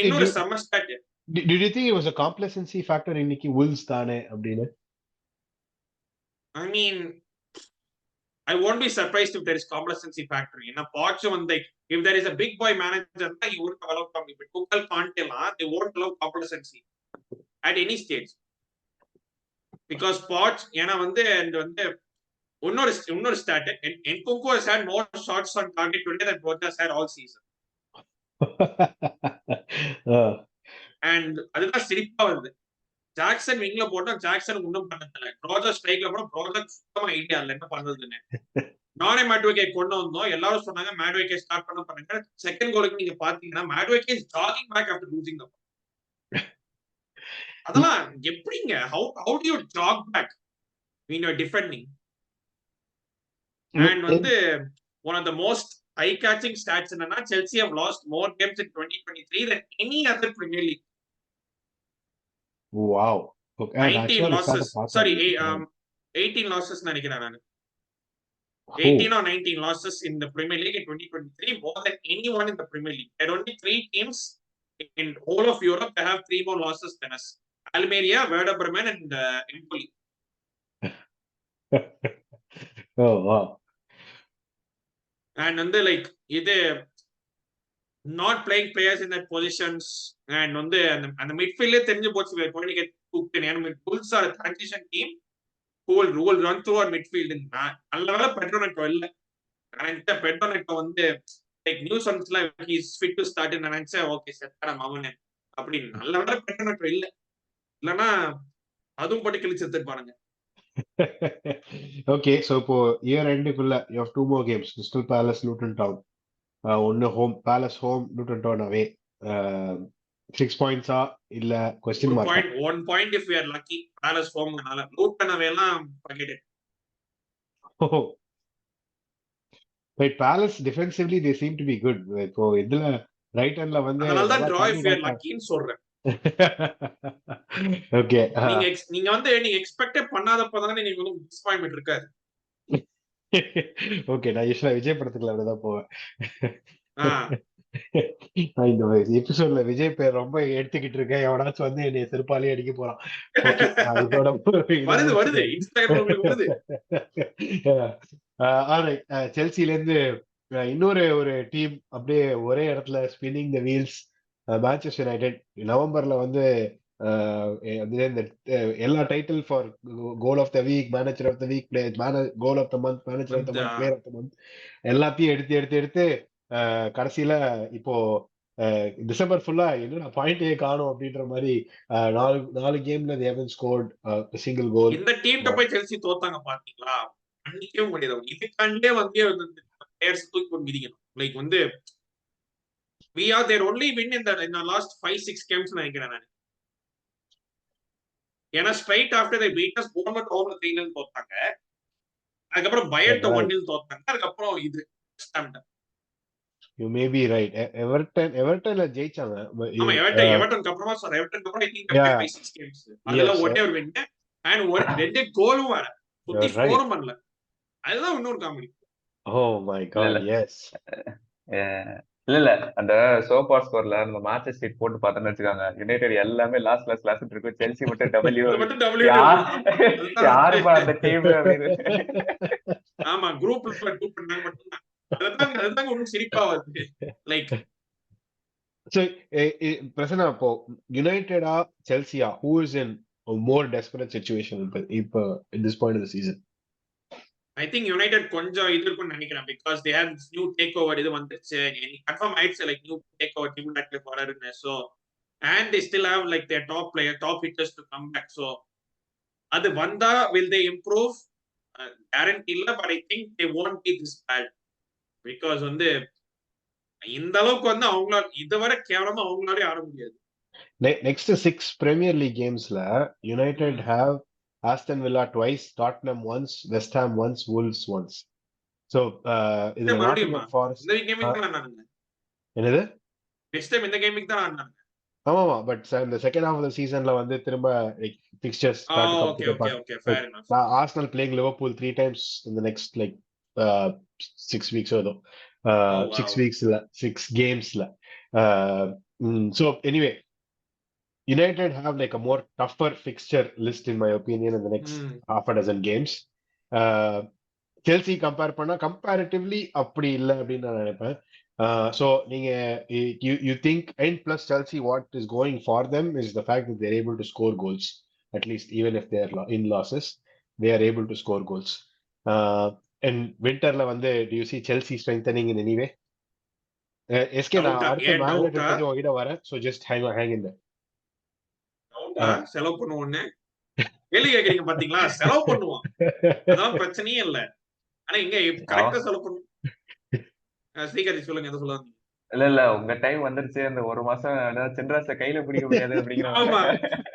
இன்னொரு செம்ம stat. Did you think it was a complacency factor இன்னைக்கு Wolves தானே அப்படின்னு? I mean, I won't be surprised if there is complacency factor. ஏன்னா Poch வந்து if there is a big boy manager he won't allow complacency. Tuchel காண்டெல்லாம் they won't allow complacency at any stage. Because Poch ஏன்னா வந்து and வந்து இன்னொரு start, Nkunku has had more shots on target today than Poch has had all season. And அதுதான் சிரிப்பா வருது. Jackson விங்ல போட்டா Jackson ஒன்னும் பண்ணதில்ல. ப்ராஜெக்ட் ஸ்ட்ரைக்ல போனா ப்ராஜெக்ட் சுத்தமா ஐடியா இல்ல என்ன பண்றதுன்னு. நானே மேட்வேக்கே கொண்டு வந்தோம், எல்லாரும் சொன்னாங்க மேட்வேக்கே ஸ்டார்ட் பண்ணுங்க. செகண்ட் கோலுக்கு நீங்க பாத்தீங்கன்னா Madueke is jogging back after losing the ball. அதெல்லாம் எப்படிங்க? how do you jog back? when you're defending. Mm, And வந்து one of the most eye-catching stats என்னன்னா Chelsea have lost more games in 2023 than any other Premier League. wow. Okay. And 19 actually, losses. பார்த்தேன். Sorry, 18 losses நினைக்கிறேன் நான். Oh. 18 or 19 losses in the Premier League in 2023, more than anyone in the Premier League. There are only 3 teams in all of Europe that have 3 more losses than us. Almeria, Vada, Bremen, and Empoli. Oh, wow. And வந்து like இது not playing players in that positions and வந்து அந்த midfield தெரிஞ்சு போச்சு we're going to get cooked. And Bulls are a transition team who will run through our midfield. நல்ல வேளை பெட்ரோனெட்டோ இல்ல. நினைச்சா பெட்ரோனெட்டோ வந்து லைக் நியூஸ் வந்துச்சுல ஹீஸ் ஃபிட் டு ஸ்டார்ட் நினைச்சேன். ஓகே செத்தான மவனே அப்படின்னு. நல்ல வேளை பெட்ரோனெட்டோ இல்ல. இல்லைன்னா அதுவும் போட்டு கிழிச்சு எடுத்துருப்பானுங்க. Okay, so இப்போ year எண்டுக்குள்ள you have 2 more games, Crystal Palace, Luton Town. ஒன்னு home, Palace home, Luton Town away. 6 points இல்ல question mark? 1 point if we are lucky. Palace ஹோம்னால Luton away எல்லாம் forget it. Oh. But Palace defensively they seem to be good. இப்போ இதுல right ஹேண்ட்ல வந்து அதனால தான் draw if we are lucky ன்னு சொல்றேன். Okay. நீங்க வந்து நீங்க எக்ஸ்பெக்ட் பண்ணாதப்பதானே நீங்க வந்து டிஸ்பாயின்ட்மென்ட் இருக்காது. ஓகே, நான் யூசுவலா விஜய் படத்துக்குள்ள அப்படிதான் போவேன். இந்த எபிசோட்ல விஜய் பேர் ரொம்ப எடுத்துக்கிட்டு இருக்கேன். எவனாச்சும் வந்து என்னை செருப்பாலே அடிக்க போறான். வருது இன்ஸ்டாகிராம் வருது. செல்சில இருந்து இன்னொரு ஒரு டீம் அப்படியே ஒரே இடத்துல spinning the wheels, Manchester United. நவம்பர்ல வந்து எல்லா title for goal of the week, manager of the week, goal of the month, manager of the month, player of the month எல்லாத்தையும் எடுத்து கடைசியில இப்போ டிசம்பர் ஃபுல்லா என்னடா பாயிண்டே காணும் அப்படின்ற மாதிரி 4 கேம்ல they haven't scored a single goal. இந்த டீம்ட்ட போய் செல்சி தோத்தாங்க பாத்தீங்களா? அன்னைக்கே முடியாது. இதுக்காண்டே வந்து பிளேயர்ஸ் தூக்கி போட்டு மிதிக்கணும். லைக் வந்து we are their only win in the last 5-6 games நினைக்கிறேன் நான். ஏன்னா straight after they beat us Bournemouth ஹோம்ல 3-0 தோத்தாங்க. அதுக்கப்புறம் பயர்ட்ட 1-0 தோத்தாங்க. அதுக்கப்புறம் இது You may be right. எவர்டன்ல ஜெயிச்சாங்க. ஆமா, எவர்டன் அப்புறமா சார் எவர்டன் அப்புறம் 5-6 games. அதுல ஒரே ஒரு வின் and ஒரு 2 கோலும் வர. 54 பண்ணல. அதுதான் இன்னொரு comedy. Oh my god, yes. இல்ல அந்த சோபா ஸ்கோர்ல நம்ம மேட்சஸ் ஷீட் போட்டு பார்த்தோம்னு வச்சுக்காங்க, யுனைடெட் எல்லாமே லாஸ்ட் இருக்கும், செல்சி மட்டும் W. யாருப்பா அந்த டீம் அப்படின்னு. ஆமா, குரூப்ல டூ பண்ணாங்க மட்டும்தான். அதுதான் ஒன்னும் சிரிப்பா வருது. லைக் so Prasanna, இப்போ யுனைடெடா Chelsea, who is in a more desperate situation இப்போ at this point of the season? I think United கொஞ்சம் இது இருக்கும்னு நினைக்கிறேன். because they have new takeover இது வந்துச்சு. கன்ஃபார்ம் ஆயிடுச்சு லைக் நியூ takeover டீம் டாக்ல வராருன்னு. so and they still have like their top hitters to come back. so அது வந்தா will they improve? guarantee இல்ல, but I think they won't be this bad. because வந்து இந்த அளவுக்கு வந்து அவங்களால இதுவரை கேவலமா அவங்களாலே ஆட முடியாது. Next 6 Premier League gamesல United have Aston Villa twice, Tottenham once, West Ham once, Wolves once. So இதுல Nottingham Forest இந்த கேமிங் தான் ஆடுனாங்க. என்னது? நெக்ஸ்ட் டைம் இந்த கேமிங் தான் ஆடுனாங்க. ஆமா, பட் இந்த செகண்ட் ஹாஃப் ஆஃப் தி சீசன்ல வந்து திரும்ப like fixtures start to come together. Okay, fair enough. Arsenal playing Liverpool 3 times in the next like 6 weeks or so. 6 weeks இல்ல 6 gamesல. So anyway, United have like a more tougher fixture list in my opinion in the next half a dozen games. Chelsea compare பண்ணா comparatively அப்படி இல்ல அப்படின்னு நான் நினைப்பேன். So நீங்க you think and plus Chelsea what is going for them is the fact that they're able to score goals, at least even if they're in losses they are able to score goals. And winterல வந்து do you see Chelsea strengthening in any way? SK நான் அடுத்து Man United பத்தி உங்ககிட்ட வரேன், so just hang in there. செலவு பண்ணுவோன்னு கேள்வி கேக்குறீங்க பாத்தீங்களா? செலவு பண்ணுவோம், அதான் பிரச்சனையே இல்ல. ஆனா இங்க கரெக்டா செலவு பண்ணுவோம். ஸ்ரீகாந்த் சொல்லுங்க, எதை சொல்லுவாங்க? இல்ல உங்க டைம் வந்துருச்சு, அந்த ஒரு மாசம் சின்ராச கையில பிடிக்க முடியாது ஆமா, அப்படிங்கிற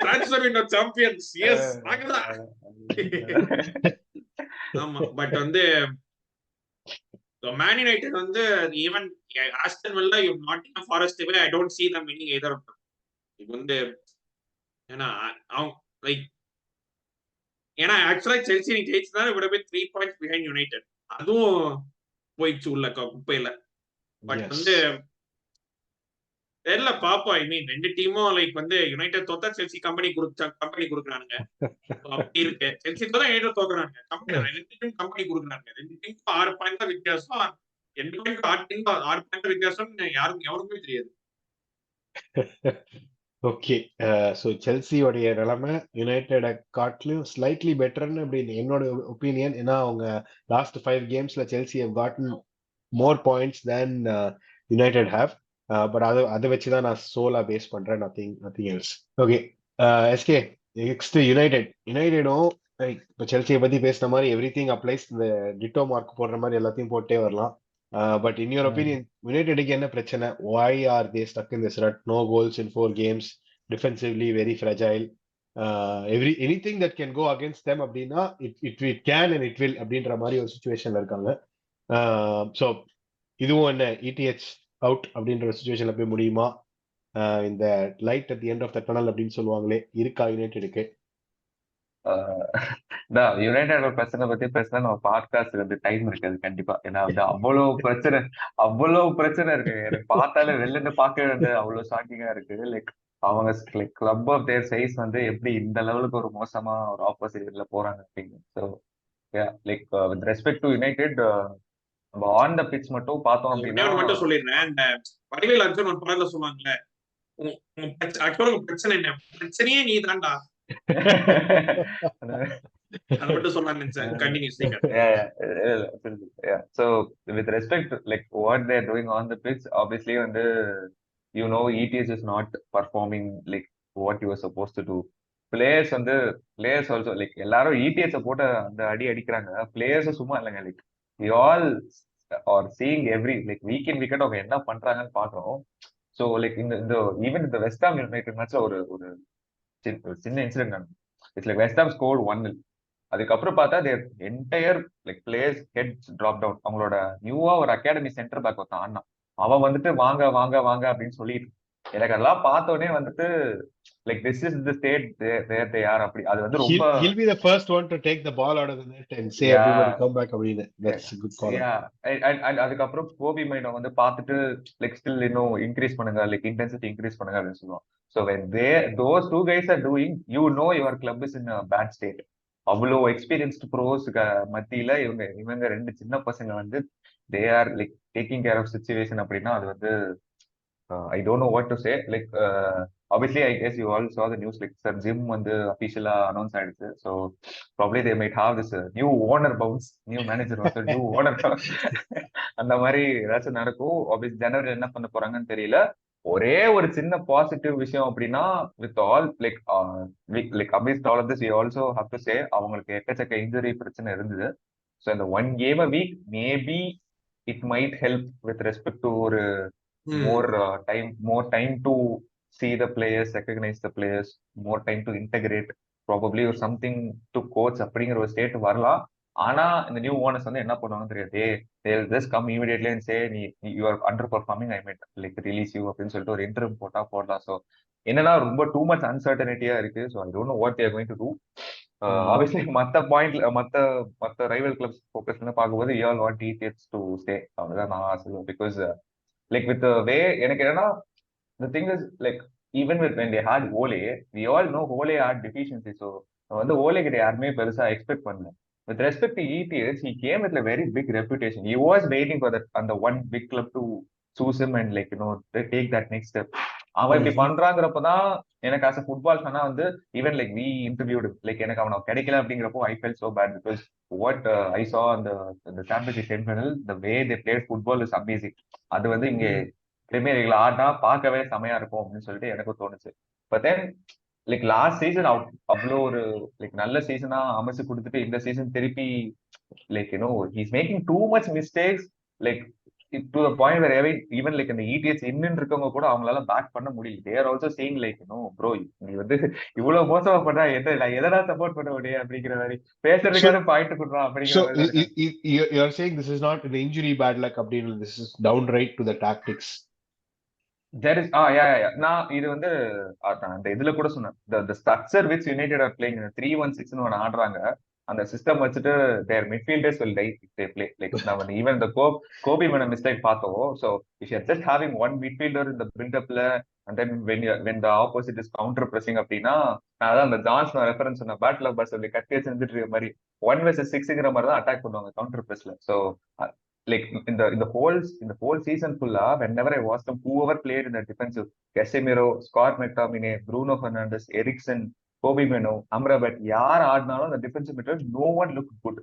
டிரான்ஸ்ஃபர் விண்டோ சாம்பியன்ஸ், எஸ் நாங்கதான். ஆமா, பட் வந்து மேன் யுனைடெட் வந்து even Aston villa, Nottingham forest, I don't see them winning either of them. இது வந்து ஏன்னா அவங்க லைக் ஏன்னா ஆக்சுவலா செல்சி நீ ஜெயிச்சா விட போய் 3 பாயிண்ட்ஸ் பிஹைண்ட் யுனைடெட், அதுவும் போயிடுச்சு உள்ள குப்பையில. But Yes. வந்து தெரியல, பாப்போம். ஐ மீன் ரெண்டு டீமும் லைக் வந்து யுனைடெட் தோத்தா செல்சி கம்பெனி கொடுக்குறானுங்க. அப்படி இருக்கு. செல்சி தோத்தா யுனைடெட் தோக்குறாங்க. ரெண்டு டீம் கம்பெனி கொடுக்குறாங்க. ரெண்டு டீமுக்கு 6 பாயிண்ட் தான் வித்தியாசம். 2 பாயிண்ட் 6 டீம் 6 பாயிண்ட் வித்தியாசம் எவருக்குமே தெரியாது. ஓகே, ஸோ செல்சியோடைய நிலைமை யுனைடெடை காட்டிலும் ஸ்லைட்லி பெட்டர்னு அப்படின்னு என்னோட ஒப்பீனியன். ஏன்னா அவங்க லாஸ்ட் 5 கேம்ஸ்ல Chelsea have gotten more points than United have. But அதை வச்சு தான் நான் சோலா பேஸ் பண்றேன், nothing else. Okay, SK next யுனைடெடும் இப்போ செல்சியை பத்தி பேசின மாதிரி எவ்ரி திங் அப்ளைஸ், இந்த டிட்டோ மார்க் போடுற மாதிரி எல்லாத்தையும் போட்டே வரலாம். பட் இன் யுவர் ஒப்பீனியன் யுனைடெடுக்கு என்ன பிரச்சனை? why are they stuck in this rut? No goals in 4 games, defensively very fragile. Anything that can go against them அப்படின்னா it can and it will அப்படின்ற மாதிரி ஒரு சுச்சுவேஷன்ல இருக்காங்க. ஸோ இதுவும் என்ன இடிஹெச் அவுட் அப்படின்ற சுச்சுவேஷன்ல போய் முடியுமா? இந்த light at the end of the tunnel அப்படின்னு சொல்லுவாங்களே, இருக்கா யுனைடெடுக்கு? யுனைடெட் பிரச்சனை பத்தி பேசினா நம்ம பாட்காஸ்ட் வந்து டைம் இருக்காது கண்டிப்பா. ஏன்னா வந்து அவ்வளவு பிரச்சனை இருக்கு. எனக்கு பார்த்தாலே வெளில இருந்து பார்க்கவே வந்து அவ்வளவு ஷாக்கிங்கா இருக்கு. லைக் அவங்க கிளப் ஆஃப் தேர் சைஸ் வந்து எப்படி இந்த லெவலுக்கு ஒரு மோசமா ஒரு ஆப்போசிட்ல போறாங்க அப்படின்னு. So like with respect to United, நம்ம ஆன் த பிட்ச் மட்டும் பார்த்தோம் அப்படின்னா மட்டும் சொல்லிடுறேன். இந்த வடிவேல் அர்ஜுன் ஒரு படத்துல சொல்லுவாங்கல்ல, ஆக்சுவலா உங்க பிரச்சனை என்ன? பிரச்சனையே நீ தான்டா. அது மட்டும் சொல்லலாம்னு நினைச்சேன். Continuous. So with respect to like what they're doing on the pitch, obviously வந்து ETH is not performing like what you were supposed to do. Players also like எல்லாரும் ETH போட்டு அந்த அடிக்கிறாங்க. Players சும்மா இல்லைங்க. Like we all are seeing every like week in week out அவங்க என்ன பண்றாங்கன்னு பாக்குறோம். So like இந்த even இந்த வெஸ்ட் ஹாம் யுனைடெட் மேட்ச்ல ஒரு சின்ன இன்சிடென்ட் நடந்து. It's like West Ham scored 1-0. அதுக்கப்புறம் பார்த்தா their entire like players heads drop down. அவங்களோட நியூவா ஒரு அகாடமி சென்டர் பேக் ஒருத்தான் ஆனா அவன் வந்துட்டு வாங்க வாங்க வாங்க அப்படின்னு சொல்லிட்டு எனக்கு அதெல்லாம் பார்த்தோன்னே வந்துட்டு like this is the state there they are. அப்படி அது வந்து ரொம்ப He'll be the first one to take the ball out of the net and say everybody come back அப்படின்னு. That's a good call. அதுக்கப்புறம் கோபி மைனை வந்து பார்த்துட்டு லைக் ஸ்டில் இன்னும் increase பண்ணுங்க, லைக் இன்டென்சிட்டி இன்க்ரீஸ் பண்ணுங்க அப்படின்னு சொல்லுவோம். So when those two guys are doing, your club is in a bad state. அவ்வளோ எக்ஸ்பீரியன்ஸ்டு ப்ரோஸ் மத்தியில இவங்க ரெண்டு சின்ன பசங்க வந்து they are like taking care of situation அப்படின்னா அது வந்து I don't know what to say. Like obviously I guess you all saw the news like Sir Jim வந்து அபிஷியலா அனௌன்ஸ் ஆயிடுச்சு. So probably they might have this new owner bounce, new manager also new owner அந்த மாதிரி ஏதாச்சும் நடக்கும். Obvious ஜனவரி என்ன பண்ண போறாங்கன்னு தெரியல. ஒரே ஒரு சின்ன பாசிட்டிவ் விஷயம் அப்படின்னா with all like amidst all of this we also have to say அவங்களுக்கு எக்கச்சக்க இன்ஜுரி பிரச்சனை இருந்தது. ஸோ இந்த 1 game a week maybe it might help with respect to ஒரு more time to see the players, recognize the players, more time to integrate, probably or something to coach அப்படிங்கிற ஒரு state வரலாம். ஆனா இந்த new owners வந்து என்ன பண்ணுவாங்கன்னு தெரியாது. they'll just come immediately and say you are underperforming, I might like release you அப்படின்னு சொல்லிட்டு ஒரு இன்டர்வியூ போடலாம். ஸோ என்னன்னா ரொம்ப டூ மச் அன்சர்டனிட்டியா இருக்கு. So I don't know what they are going to do. Obviously மத்த ரைவல் கிளப்ஸ் ஃபோக்கஸ் பண்ணி பார்க்கும்போது you all want ETH to stay. அவ்வளவுதான் நான் சொல்லுவேன். பிகாஸ் லைக் வித் வே எனக்கு என்னன்னா the thing is like even with when they had Ole, we all know Ole had deficiency. So வந்து Ole கிட்ட யாருமே பெருசா எக்ஸ்பெக்ட் பண்ணல. With respect to ETH, he came with a very big reputation. He was waiting for that and the one big club to choose him and like take that next step. அவன் இப்படி பண்றாங்கிறப்பதான் எனக்கு as a football fan வந்து even like we interviewed like எனக்கு அவனை கிடைக்கல அப்படிங்கிறப்போ I felt so bad because what I saw on the championship semi-final, the way they played football is amazing. அது வந்து இங்க பிரீமியர் லீக்ல ஆடினா பார்க்கவே செமையா இருக்கும் அப்படின்னு சொல்லிட்டு எனக்கும் தோணுச்சு. But then like last season அவ்வளோ ஒரு லைக் நல்ல சீசனா அமைச்சு கொடுத்துட்டு இந்த சீசன் திருப்பி like he's making too much mistakes. Like to the point where even like in the ETH இன்னும் இருக்கவங்க கூட அவங்களால பேக் பண்ண முடியல. They are also saying like, no bro, நீ வந்து இவ்வளவு மோசமா பண்ணா எதனா சப்போர்ட் பண்ண முடியும் அப்படிங்கிற மாதிரி பேசுறதுக்கான பாயிண்ட் கொடுறான் அப்படிங்கிற மாதிரி தான் இருக்காங்க. You're saying this is not an injury bad luck அப்படின்னு, this is downright to the tactics. There is yeah. நான் இது வந்து அந்த இதுல கூட சொன்னேன், the structure which United are playing 3-1-6 ன்னு ஒன்று ஆடுறாங்க. அந்த சிஸ்டம் வச்சுட்டு their midfielders will die if they play like நம்ம ஈவன் இந்த கோபி மேன மிஸ்டேக் பார்த்தோம். So if you're just having one midfielder in the build upல and then when the opposite is counter pressing அப்படின்னா, நான் அதான் அந்த ஜான்சன் ரெஃபரன்ஸ் சொன்ன battle of purse அப்படி கட்டி செஞ்சுட்டு இருக்க மாதிரி 1-6ங்கிற மாதிரி தான் அட்டாக் பண்ணுவாங்க கவுண்டர் பிரஸ்ல. So like in the whole season full, whenever I watched them, whoever played in the defensive, Casemiro, Scott McTominay, Bruno Fernandes, Eriksen, Kobe Meno, Amrabat, yaar aadnalum the defensive midfield, no one looked good.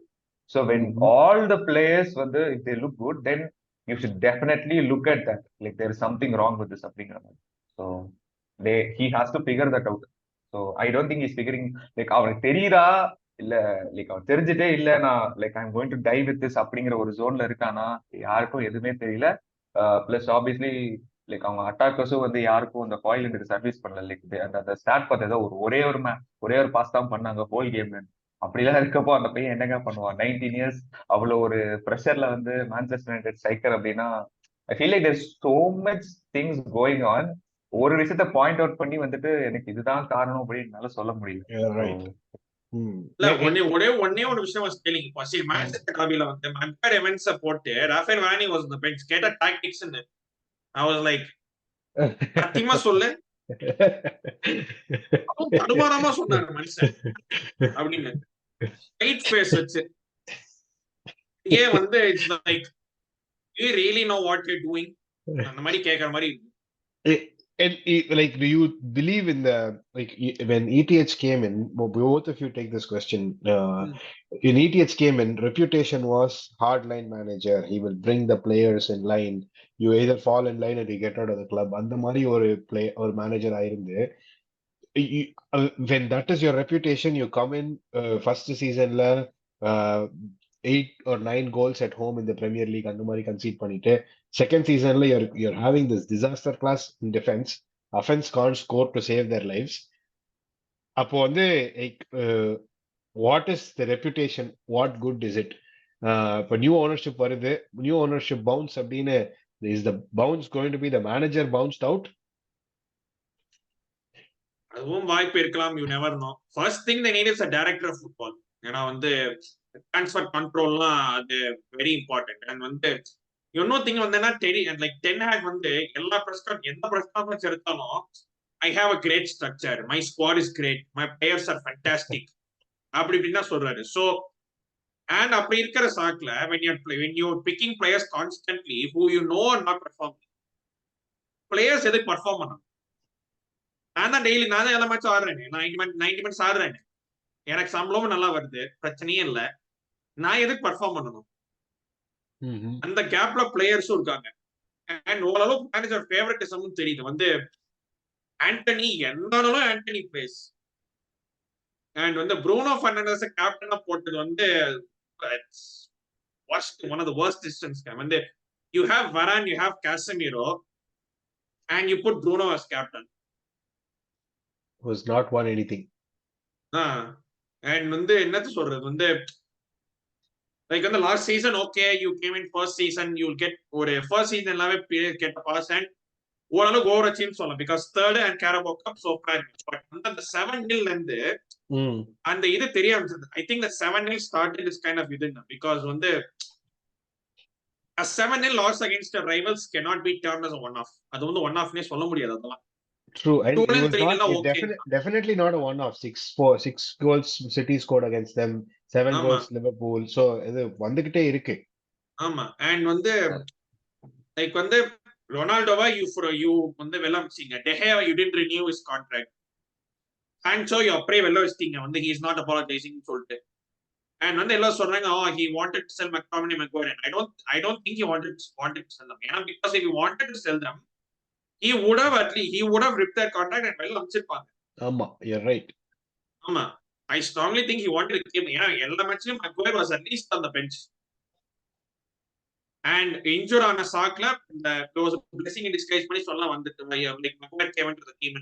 So when all the players if they look good, then you should definitely look at that. Like there is something wrong with this அப்படிங்கிற மாதிரி. So he has to figure that out. So I don't think he's figuring, like அவனுக்கு தெரியுதா இல்ல like அவன் தெரிஞ்சுட்டே இல்ல நான் like I'm going to die with this அப்படிங்கிற ஒரு ஜோன்ல இருக்கானா யாருக்கும் எதுவுமே தெரியல. பிளஸ் ஆப்வியஸ்லி லைக் அவங்க அட்டாக்கர்ஸும் யாருக்கும் அந்த காயில் சர்வீஸ் பண்ணல. லைக் அந்த ஸ்டார்ட் பார்த்தா ஒரே ஒரு பாஸ் தான் பண்ணாங்க ஹோல் கேம்ல. அப்படிலாம் இருக்கப்போ அந்த பையன் என்னங்க பண்ணுவான் 19 years அவ்வளவு ஒரு ப்ரெஷர்ல மான்செஸ்டர் யுனைடெட் ஸ்ட்ரைக்கர் அப்படின்னா I feel like there so much things going on. ஒரு விஷயத்த பாயிண்ட் அவுட் பண்ணி எனக்கு இதுதான் காரணம் அப்படின்னு என்னால சொல்ல முடியல. ஒன்னே ஒரு விஷயம் ஸ்பெல்லிங் பாசி மான்செஸ்டர் டர்பில மட்கார்ட் எவன்ஸ் போட்டு Raphael Wani was the bench கேட்ட டாக்டிக்ஸ் ன்னு ஐ வாஸ் லைக் சத்தியமா சொல்லு அவன் தடுமாறாம சொன்னாரு மனுஷன் அப்படின்னு ஸ்ட்ரைட் ஃபேஸ் வச்சு it's like you really know what you doing அந்த மாதிரி கேக்குற மாதிரி. And like, do you believe in the when ETH came in? Both of you take this question. When ETH came in, reputation was hardline manager. He will bring the players in line. You either fall in line or you get out of the club. அந்த மாதிரி ஒரு manager ஆயிருந்து. When that is your reputation, you come in first seasonல 8 or 9 goals at home in the Premier League அந்த மாதிரி concede பண்ணிட்டு second seasonல you're having this disaster class in defense. Offense can't score to save their lives. அப்போ like what is the reputation? What good is it? இப்போ new ownership வருது, new ownership bounce அப்படின்னு, is the bounce going to be the manager bounced out? அதுவும் வாய்ப்பு இருக்கலாம், you never know. First thing they need is a director of football. ஏன்னா transfer கண்ட்ரோல்லாம் அது very important. And இன்னொரு thing like Ten Hag எல்லா எந்த பிரஸ் கான்ஃபரன்ஸ் எடுத்தாலும் I have a great structure, my squad is great, my players are fantastic அப்படி இப்படின்னு தான் சொல்றாரு. ஸோ அண்ட் அப்படி இருக்கிற சாக்ல when you're picking players constantly who you know are not performing, players எதுக்கு பர்ஃபார்ம் பண்ணணும்? நான் தான் டெய்லி நான் தான் எல்லா மேட்சும் ஆடுறேன், நான் 90 மினிட்ஸ் ஆடுறேன், எனக்கு சம்பளமும் நல்லா வருது, பிரச்சனையே இல்லை, நான் எதுக்கு பர்ஃபார்ம் பண்ணணும்? அந்த கேப்ல பிளேயர்ஸும் இருக்காங்க. அண்ட் ஓரளவுக்கு மேனேஜர் ஃபேவரட்டிசமும் தெரியுது. ஆண்டனி எந்தாலும் Antony plays. And Bruno Fernandes கேப்டனா போட்டது one of the worst decisions. You have Varane, you have Casemiro and you put Bruno as captain. Was not won anything. And என்னது சொல்றது, like last season, okay, you came in first season, you'll get ஒரு first season எல்லாமே get a pass and ஓரளவுக்கு over achieve சொல்லலாம் because third and Carabao Cup so far. But அந்த 7-0 இருந்து அந்த இது தெரிய ஆரம்பிச்சது. I think the 7-0 started this kind of இது because a 7-0 loss against a rivals cannot be termed as a one-off. அது one-off னே சொல்ல முடியாது அதெல்லாம். True, and it was definitely not a one-off. 6 goals City scored against them, 7 goals Liverpool. So இது வந்துகிட்டே இருக்கு. ஆமா, and like ரொனால்டோவா you வெல்ல வச்சீங்க, De Gea you didn't renew his contract, Sancho you அப்படியே வெல்ல வச்சீங்க, he is not apologizing சொல்லிட்டு. And எல்லாம் சொல்றாங்க he wanted to sell McTominay, Maguire. I don't think he wanted to sell them. ஏன்னா because if he wanted to sell them, he would have ripped their contract and well அமைச்சிருப்பாங்க. ஆமா, you're right. ஆமா, I strongly think he wanted to keep. ஏன்னா எல்லா மேட்ச்லயும் Maguire was at least on the bench. And injure ஆன சாக்ல இந்த blessing disguise பண்ணி சொல்ல வந்துட்டு like member haven to the team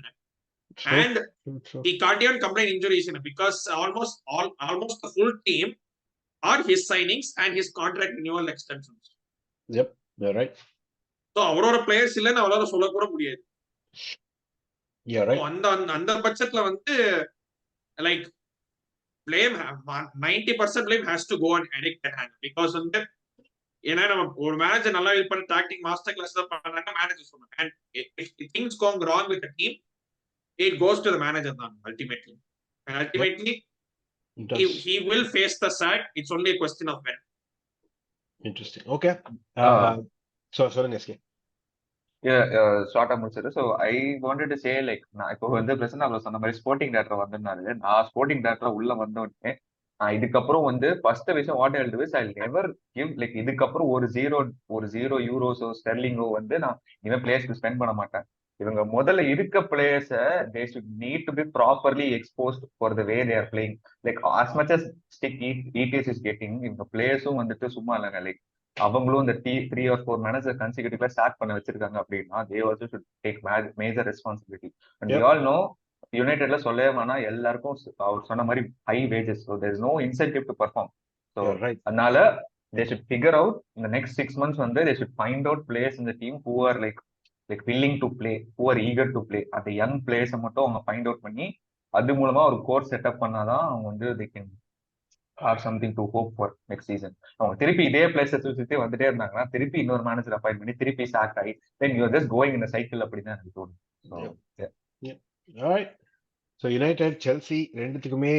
and he can't even complain injuries because almost the full team are his signings and his contract renewal extensions. Yep, you're right. So அவரோட players இல்லைன்னு அவரால சொல்ல கூட முடியாது. You're right. அந்த பட்சத்துல வந்து like blame 90% blame has to go on Eric Ten Hag because வந்து ஏன்னா நம்ம ஒரு மேனேஜர் நல்லா இது பண்ண டாக்டிக் மாஸ்டர் கிளாஸ் தான் பண்றாங்க மேனேஜர் சொன்னாங்க and if things go wrong with the team it goes to the manager then ultimately and ultimately he will face the sack. It's only a question of when. Interesting. Okay. So SK. ஷார்ட்டா முடிச்சது. So I wanted to say like நான் இப்போ வந்து பிரசன்னா சொன்ன மாதிரி sporting director வந்திருந்தாரு. நான் sporting director உள்ள வந்தோடனே இதுக்கப்புறம் வந்து ஃபர்ஸ்ட் விஷயம் what I to is I never give like இதுக்கப்புறம் ஒரு ஜீரோ யூரோஸோ ஸ்டெர்லிங்கோ வந்து நான் இவன் பிளேயர்ஸ்க்கு ஸ்பெண்ட் பண்ண மாட்டேன். இவங்க முதல்ல இருக்க பிளேயர்ஸை they should need to be properly exposed for the way they are playing like as much as stick ETH is getting. இவங்க பிளேயர்ஸும் வந்துட்டு சும்மா இல்லைங்க லைக் அவங்களும் இந்த 3 or 4 மேனேஜர் கன்சிக்யூட்டிவ்ல ஸ்டார்ட் பண்ண வச்சிருக்காங்க அப்படின்னா they also should take major responsibility. And we all know யுனைடெட்ல சொல்லவே வேணா எல்லாருக்கும் அவர் சொன்ன மாதிரி high wages. So there is no incentive to perform. So அதனால தே ஷுட் ஃபிகர் அவுட் இந்த நெக்ஸ்ட் 6 months வந்து they should find out players இந்த team who are like willing to play, who are eager to play. அந்த young பிளேயர்ஸை மட்டும் அவங்க find out பண்ணி அது மூலமா ஒரு கோர்ஸ் செட்டப் பண்ணாதான் அவங்க வந்து they can have something to hope for next season. அவங்க திருப்பி இதே பிளேஸஸ் சுத்தி வந்துட்டே இருந்தாங்கன்னா திருப்பி இன்னொரு மேனேஜர் அப்பாயிண்ட் பண்ணி திருப்பி சாக் ஆகி then you are just going in a cycle அப்படின்னு எனக்கு தோணும். Alright. So United, Chelsea ரெண்டுத்துக்குமே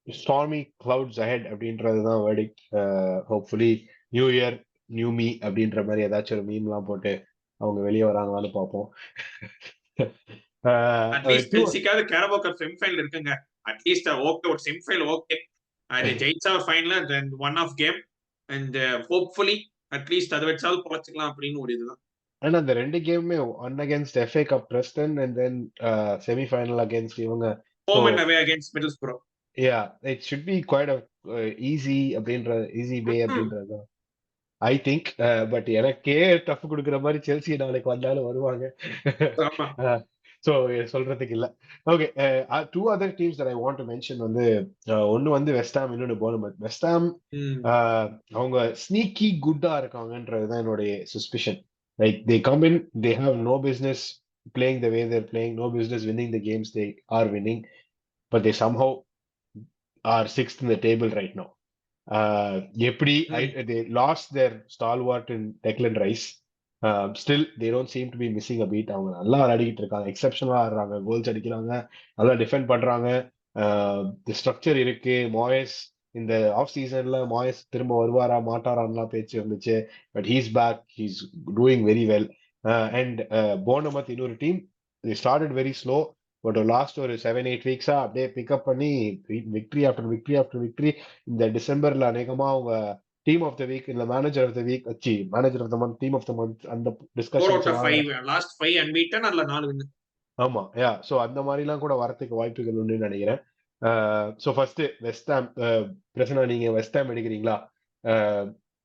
stormy clouds ahead அப்படின்றதுதான் verdict. Hopefully new year new me அப்படின்ற மாதிரி ஏதாச்சும் ஒரு மீம்லாம் போட்டு அவங்க வெளியே வராங்களான்னு பார்ப்போம். அட்லீஸ்ட் செல்சிக்காவது கேரபோ கப் செமிஃபைனல் இருக்குங்க. அட்லீஸ்ட் ஓகே ஒரு செமிஃபைனல் ஓகே அது ஜெயிச்சா final then one of game and hopefully at least அதை வச்சாலும் பொழைச்சிக்கலாம் அப்படின்னு ஒரு இதுதான். ஆனா அந்த ரெண்டு கேமுமே one against FA Cup Preston and then semifinal against இவங்க home and away against Middlesbrough. Yeah it should be quite easy way அப்படின்றது ஐ திங்க். பட் எனக்கே டஃப் கொடுக்குற மாதிரி செல்சி நாளைக்கு வந்தாலும் வருவாங்க. ஸோ சொல்றதுக்கு இல்லை. Okay, 2 other teams that I want to mention வந்து ஒன்னு வந்து வெஸ்டாம், இன்னொன்னு போர்னமவுத். வெஸ்டாம் அவங்க ஸ்னீக்கி குட்டா இருக்காங்கன்றதுதான் என்னுடைய suspicion. Like they come in, they have no business playing the way they're playing, no business winning the games they are winning, but they somehow are 6th in the table right now. எப்படி they lost their stalwart in Declan Rice. Still they don't seem to be missing a beat. அவங்க நல்லா ஆடிக்கிட்டு இருக்காங்க, எக்ஸெப்ஷனலா ஆடுறாங்க, goals அடிக்கிறாங்க, நல்லா defend பண்றாங்க. Structure இருக்கு. மாயஸ் இந்த ஆஃப் சீசன்ல மாயஸ் திரும்ப வருவாரா மாட்டாரான்லாம் பேச்சு வந்துச்சு. But he's back, he's doing very well. And Bournemouth இன்னொரு team, they started very slow but last ஒரு 7-8 வீக்ஸா அப்படியே பிக்அப் பண்ணி விக்டரி ஆஃப்டர் விக்டரி. இந்த டிசம்பர்ல அநேகமா அவங்க டீம் ஆஃப் த வீக் இல்ல மேனேஜர் ஆஃப் த வீக் வச்சு manager of the month, team of the month அந்த டிஸ்கஷன் லாஸ்ட் 5 அன்பீட்டன் அல்ல 4 வின். ஆமா, யா. சோ அந்த மாதிரி எல்லாம் கூட வரதுக்கு வாய்ப்புகள் உண்டுன்னு நினைக்கிறேன். So first West Ham. Prasanna, நீங்க வெஸ்ட் ஹாம் எடுக்கிறீங்களா?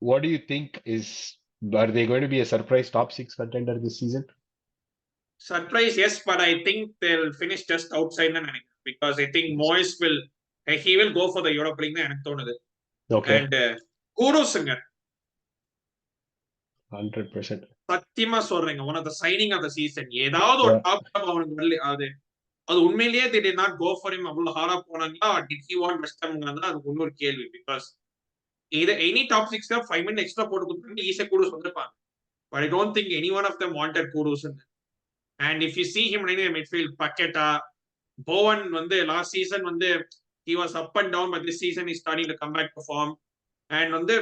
What do you think is are they going to be a surprise top 6 contender this season? Surprise, yes, but I think they'll finish just outside the night because I think Moyes will go for the Europa League na enak thonudhu. Okay. And kudos nga 100% சத்தியமா சொல்றேங்க, one of the signing of the season. ஏதாவது ஒரு top அவனுக்கு வரல, அது உண்மையிலேயே they did not go for him. அவ்வளவு ஹாரா போனாங்களா? did he want West Ham? அது இன்னொரு கேள்வி. because either any top 6 ல 5 minutes extra போட்டு கொடுத்தாங்க ஈஸியா குடூஸ் வந்திருப்பாங்க. but I don't think any one of them wanted kudos. And if you see him in the midfield, Paqueta, Bowen வந்து last season வந்து he was up and down, but this season he's starting to come back to form. And வந்து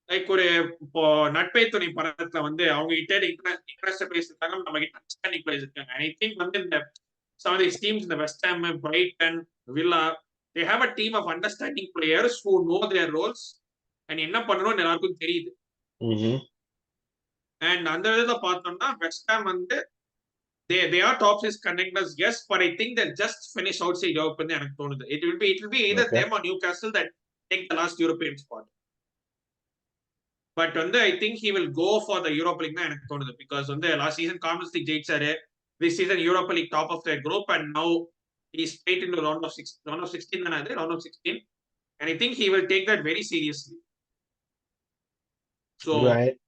like ஒரு இப்போ நட்பை துணை படத்துல வந்து அவங்க கிட்ட இன்ட்ரெஸ்ட் பிளேஸ் இருக்காங்க, நம்ம கிட்ட அண்டர்ஸ்டாண்டிங் பிளேஸ் இருக்காங்க. ஐ திங்க் வந்து இந்த some of these teams in the West Ham, Brighton, Villa, they have a team of understanding players who know their roles and என்ன பண்ணணும்னு எல்லாருக்கும் தெரியுது. And அந்த விதத்துல பார்த்தோம்னா வெஸ்ட் ஹாம் வந்து they are top 6 contenders, yes, but I think they'll just finish outside Europe ன்னு எனக்கு தோணுது. It will be either them or Newcastle that take the last European spot. But வந்து I think he will go for the Europa League தான் எனக்கு தோணுது. Because வந்து last season Conference League ஜெயிச்சாரு, this season Europa League top of the group, and now he is straight into round of 16 தானே அது, round of 16, and I think he will take that very seriously. So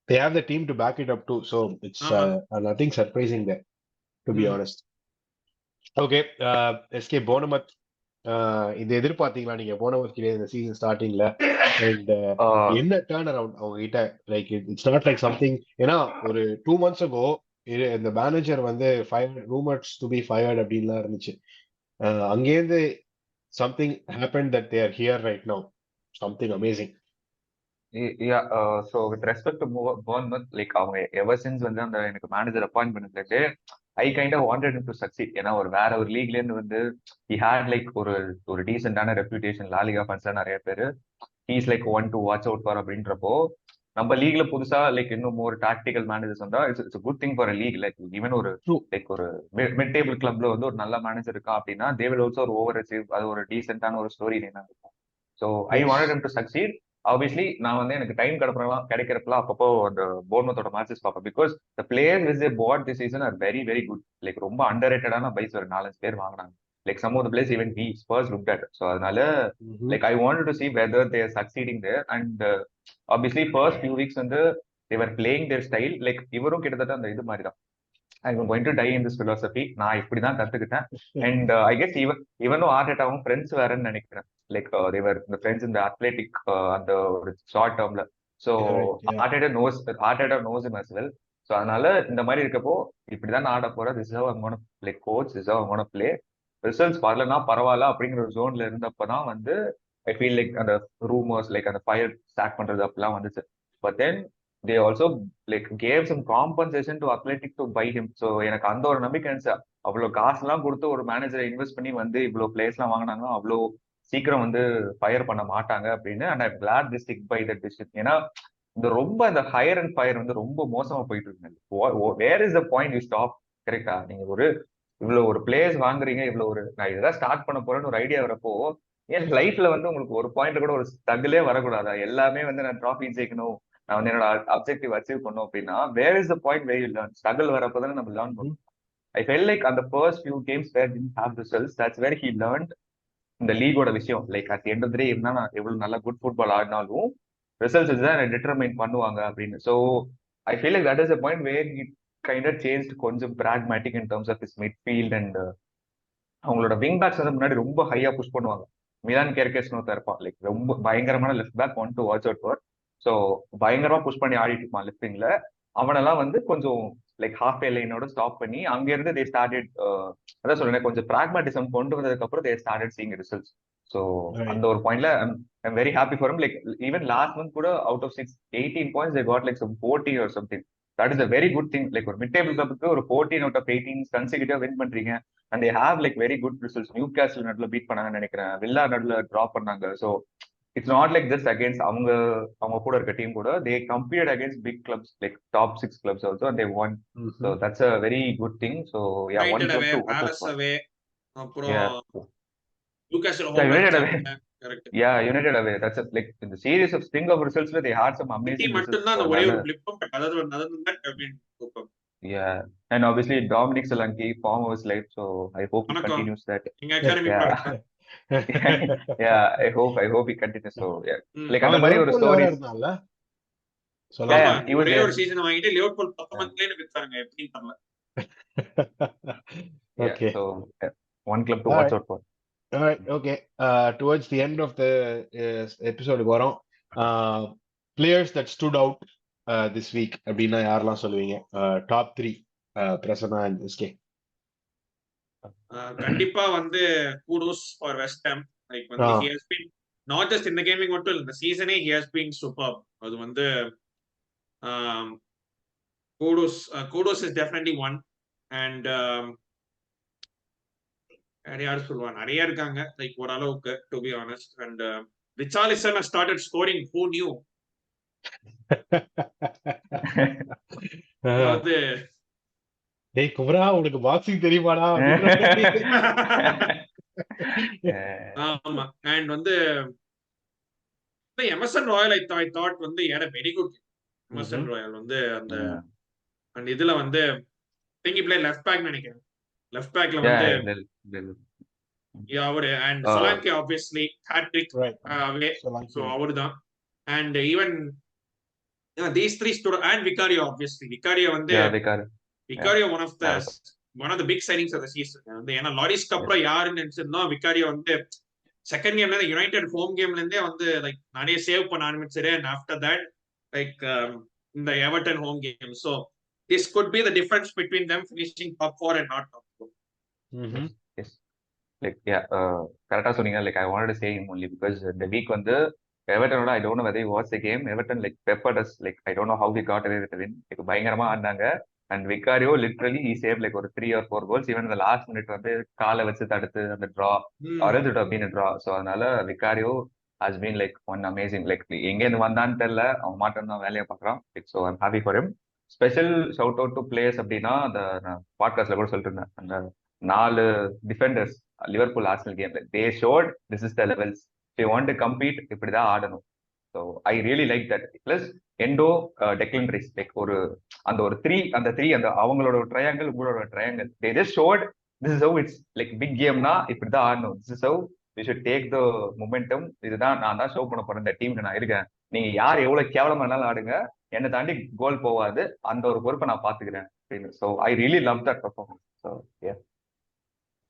they have the team to back it up too, so it's nothing surprising there, to be honest. Okay, SK Bournemouth, இது எதிர்பார்த்தீங்களா நீங்க போனமத் கிட்ட இந்த season ஸ்டார்டிங்ல? And என்ன turn around அவங்க கிட்ட, like it's not like something, ஏன்னா ஒரு 2 months ago இந்த மேனேஜர் வந்து ரூமர்ஸ் டு பி ஃபயர்ட் அப்படின்லாம் இருந்துச்சு. அங்கேருந்து something happen that they are here right now, something amazing. Yeah, so with respect to Bournemouth, like அவங்க ever since வந்து அந்த எனக்கு மேனேஜர் அப்பாயிண்ட் பண்ணதுக்கு I kind of wanted him to succeed. ஏன்னா ஒரு வேற ஒரு லீக்ல இருந்து வந்து he had like ஒரு டீசென்டான ரெப்யூட்டேஷன் லாலிகா ஃபன்ஸ்ல நிறைய பேரு he's like one to watch out for அப்படின்றப்போ நம்ம லீக்ல புதுசா லைக் இன்னும் ஒரு டாக்டிக்கல் மேனேஜர்ஸ் வந்தா it's good thing for league. Like even ஒரு லைக் ஒரு மிட் டேபிள் கிளப்ல வந்து ஒரு நல்ல மேனேஜர் இருக்கா அப்படின்னா தே வில் ஆல்சோ ஒரு ஓவர் அச்சீவ், அது ஒரு டீசென்டான ஒரு ஸ்டோரி லைனா இருக்கும். So I wanted him to succeed. Obviously நான் வந்து எனக்கு டைம் கிடைக்கிறப்பலாம் அப்பப்போ அந்த போர்மத்தோட மேட்சஸ் பார்ப்பேன். Because the player this a part the season are very very good. Like ரொம்ப அண்டர் ரேட்டடான பைஸ் ஒரு 4-5 பேர் வாங்கினாங்க. Like some of the players even we Spurs looked at. So அதனால like I wanted to see whether they are succeeding there. And obviously first few weeks வந்து they were playing their style. Like இவரும் கிட்டத்தட்ட அந்த இது மாதிரி தான், I'm going to die in this philosophy, நான் இப்படிதான் கத்துக்கிட்டேன். அண்ட் ஐ கெஸ் இவனும் ஆர்டெட்டாவும் ஃப்ரெண்ட்ஸ் வேறன்னு நினைக்கிறேன். லைக் தேவர் இந்த ஃப்ரெண்ட்ஸ் இந்த அத்லெட்டிக் அந்த ஒரு ஷார்ட் டேர்ம்ல. So Arteta knows him as well. So அதனால இந்த மாதிரி இருக்கப்போ இப்படிதான் நான் ஆட போறேன், this how I'm gonna like coach, this how I'm gonna play. Results வரலன்னா பரவாயில்ல அப்படிங்கிற ஒரு ஜோன்ல இருந்தப்பதான் வந்து ஐ ஃபீல் லைக் அந்த ரூமர்ஸ் லைக் அந்த ஃபயர் ஸ்டார்ட் பண்றது அப்படிலாம் வந்துச்சு. But then they also like gave some compensation to Athletic to buy him. So எனக்கு அந்த ஒரு நம்பிக்கை இருந்துச்சு, அவ்வளவு காசுலாம் கொடுத்து ஒரு மேனேஜரை இன்வெஸ்ட் பண்ணி வந்து இவ்வளவு பிளேயர்ஸ் எல்லாம் வாங்கினாங்க, அவ்வளவு சீக்கிரம் வந்து ஃபயர் பண்ண மாட்டாங்க அப்படின்னு. And I glad the stick by that decision. ஏன்னா இந்த ரொம்ப இந்த ஹையர் அண்ட் ஃபயர் வந்து ரொம்ப மோசமா போயிட்டு இருக்கு. Where is the point you stop? கரெக்டா? நீங்க ஒரு இவ்வளவு ஒரு பிளேயர்ஸ் வாங்குறீங்க, இவ்வளவு ஒரு நான் இதெல்லாம் ஸ்டார்ட் பண்ண போறேன்னு ஒரு ஐடியா வரப்போ என் லைஃப்ல வந்து உங்களுக்கு ஒரு பாயிண்ட் கூட ஒரு ஸ்ட்ரகிளே வரக்கூடாதா? எல்லாமே வந்து நான் ட்ராஃபி ஜெயிக்கணும், நான் வந்து என்னோட அப்ஜெக்டிவ் அச்சீவ் பண்ணோம் அப்படின்னா where is the point where you learn? Struggle வரப்போதானே நம்ம லேர்ன் பண்ணணும். ஐ ஃபெல் லைக் அந்த first few games where didn't have results, that's where he learnt இந்த லீகோட விஷயம். Like at end of the day என்ன நான் எவ்வளவு நல்லா குட் ஃபுட்பால் ஆடினாலும் ரிசல்ட்ஸ் தான் டிட்டர்மைன் பண்ணுவாங்க அப்படின்னு. So I feel like that is a point where he kind of change கொஞ்சம் pragmatic in terms of is midfield. And அவங்களோட விங் பேக்ஸ் வந்து முன்னாடி ரொம்ப ஹையா புஷ் பண்ணுவாங்க. மிலான் கேர்கேஸ்னு ஒருத்தர் இருப்பான், லைக் ரொம்ப பயங்கரமான left back, one to watch out for. So பயங்கரமா புஷ் பண்ணி ஆடிட்டு இருப்பான் லெஃப்ட் விங்ல. அவனெல்லாம் வந்து கொஞ்சம் லைக் ஹாஃப் லைனோட ஸ்டாப் பண்ணி அங்கிருந்து தே ஸ்டார்டட் அதான் சொல்றேன், கொஞ்சம் பிராக்மேட்டிசம் கொண்டு வந்ததுக்கு அப்புறம் they started seeing results. So அந்த ஒரு பாயிண்ட்ல I'm very happy for him. Like even last month கூட out of 18 points they got like some 40 or something. That is a very good thing. Like ஒரு மிட் டேபிள் கிளப்புக்கு ஒரு 14 out of 18 கன்சிக்யூட்டிவா win பண்றீங்க. And they have like very good results. Newcastle நடுல beat பண்ணாங்கன்னு நினைக்கிறேன், Villa நடுல drop பண்ணாங்க. ஸோ it's not like just against அவங்க கூட இருக்க டீம் கூட, they competed against big clubs like top 6 clubs also and they won. So that's a very good thing. So yeah, one club to Palace away, அப்புறம் yeah, Newcastle home, United away. correct. Yeah, United away. That's a, like in the series of string of results where they had some amazing results. மட்டும் தான் அந்த ஒரே ஒரு blip, but other than that have been super. Yeah, and obviously Dominic Solanke form of his life, so I hope he continues that. Inga academy Yeah, I hope he continues. So yeah, like அந்த மாதிரி ஒரு story இருந்தால சொல்லலாம். ஒரே ஒரு season வாங்கிட்டு Liverpool 19 ல வித்தாங்க, எப்படி தெரியல. Okay, so one club to watch out for. All right, okay. Towards the end of the episode varom, players that stood out this week அப்படினா யாரெல்லாம் சொல்லுவீங்க? Top 3 Prasanna and SK. கண்டிப்பா வந்து kudos for West Ham. Like வந்து he has been not just in the gaming மட்டும் இல்ல, இந்த சீசனே he has been superb. அது வந்து kudos is definitely one. And யார் சொல்லுவாங்க, நிறைய இருக்காங்க லைக் ஓரளவுக்கு, to be honest. And Richarlison has started scoring, who knew? அது டேய் குப்ரா, உனக்கு பாக்ஸிங் தெரியுமாடா? ஆமா. அண்ட் வந்து எமர்சன் ராயல் I thought வந்து had a very good game. Emerson Royal வந்து அந்த Yeah. அந்த இதுல வந்து திங்கி பிளே லெஃப்ட் பேக் நினைக்கிறேன். லெஃப்ட் பேக்ல Yeah, வந்து they'll- அவரு and uh, Solanke obviously hattrick Right. Away. Solanke. So அவரு தான். And even these three student and Vicario obviously. Vicario வந்து yeah, they got it. Vicario one of the big signings of the season வந்து. ஏன்னா லாரிஸ்க்கு அப்புறம் யாருன்னு நினைச்சிருந்தோம், விகாரியோ வந்து second கேம்ல இருந்து யுனைடெட் ஹோம் கேம்ல இருந்தே வந்து லைக் நிறைய சேவ் பண்ண ஆரம்பிச்சாரு. அண்ட் ஆஃப்டர் தட் லைக் இந்த Everton home game. So this could be the difference between them finishing top 4 and not top 4. Mhm. Yes. Like, yeah, correct சொன்னீங்க. Like, I wanted to say him only because the week வந்து எவர்டனோட I don't know whether you watched the game. Everton like peppered us. Like, I don't know how we got away with the win. Like, பயங்கரமா ஆடினாங்க. And Vicario literally he saved like ஒரு 3 or 4 goals. Even the last minute வந்து காலை வச்சு தடுத்து அந்த draw or else it would have been a draw. So அதனால Vicario has been like one amazing. Like, எங்க இருந்து வந்தான்னு தெரியல, அவன் மாட்டம் தான் வேலையை பார்க்குறான். So I'm happy for him. Special shout out to players அப்படின்னா அந்த பாட்காஸ்ட்ல கூட சொல்லிட்டு இருந்தேன், அந்த 4 டிஃபெண்டர்ஸ் லிவர்பூல் ஆர்சனல் கேம்ல they showed this is the levels. You want to compete, இப்படிதான் ஆடணும். So I really like that. Plus எண்டோ டெக்லன் ரைஸ் லைக் ஒரு அந்த ஒரு அந்த அவங்களோட ட்ரையாங்கிள், உங்களோட triangle, they just showed this is how it's like big கேம்னா இப்படிதான் ஆடணும். This is how we should take the momentum. இதுதான் நான் தான் ஷோ பண்ண போறேன், இந்த டீமுக்கு நான் இருக்கேன், நீங்க யார் எவ்வளவு கேவலமா இருந்தாலும் ஆடுங்க, என்னை தாண்டி கோல் போகாது, அந்த ஒரு பொறுப்பை நான் பாத்துக்கிறேன் அப்படின்னு. So I really love that performance. So yeah.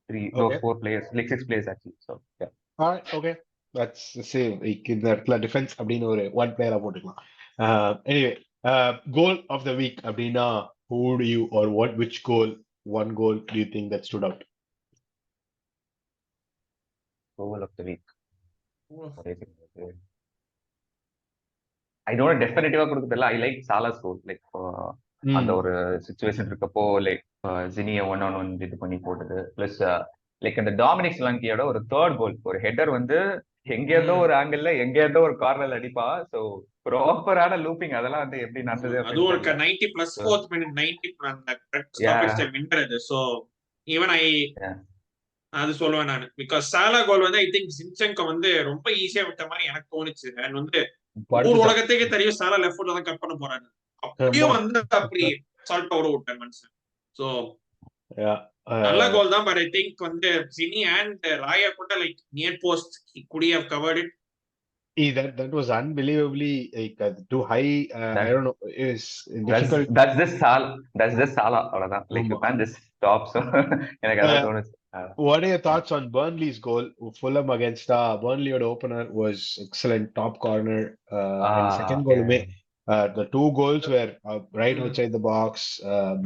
Those Okay. 4 players, like 6 players actually. So yeah. All right. Okay. That's the same. Like இந்த இடத்துல டிஃபென்ஸ் அப்படின்னு ஒரு ஒன் பிளேயரா போட்டுக்கலாம். Anyway, goal of the week அப்படின்னா who do you or which one goal do you think that stood out? Goal of the week. I don't டெஃபினட்டிவா கொடுக்கறதில்ல. I like Salah's goal. Like அந்த ஒரு situation இருக்கப்போ like ஜினிய 1-on-1 இது பண்ணி போட்டது. Plus like அந்த Dominic சொலாங்கியோட ஒரு தேர்ட் கோல், ஒரு ஹெட்டர் வந்து எங்க இருந்தோ ஒரு ஆங்கிள் எங்க இருந்தோ ஒரு கார்னர்ல அடிப்பா. சோ ப்ராப்பரான லூப்பிங், அதெல்லாம் வந்து எப்படி நடந்தது அது ஒரு 90 பிளஸ் 4th மினிட் 90 அந்த ஸ்டாப்பேஜ் டைம் வின்றது. சோ ஈவன் அது சொல்லுவேன் நான். பிகாஸ் சாலா கோல் வந்து ஐ திங்க் ஜின்சென்கோ வந்து ரொம்ப ஈஸியா விட்ட மாதிரி எனக்கு தோணுச்சு. அண்ட் வந்து ஊர் உலகத்துக்கே தெரியும் சாலா லெஃப்ட் ஃபுட்ல தான் கட் பண்ண போறாரு. அப்படியே வந்து அப்படி சால்ட் ஓவர் விட்டேன் மனுஷன். சோ நல்ல கோல் தான். பட் ஐ திங்க் வந்து சினி அண்ட் ராயா கூட like near post could have covered it. That was unbelievably like too high. I don't know. Is difficult. That's just Salah. அவ்வளவுதான். Like you can't just stop. So எனக்கு அதான் தோணுச்சு. What are your thoughts on Burnley's goal? Fulham against Burnley opener was excellent, top corner. And second goal, the 2 goals were right outside the box,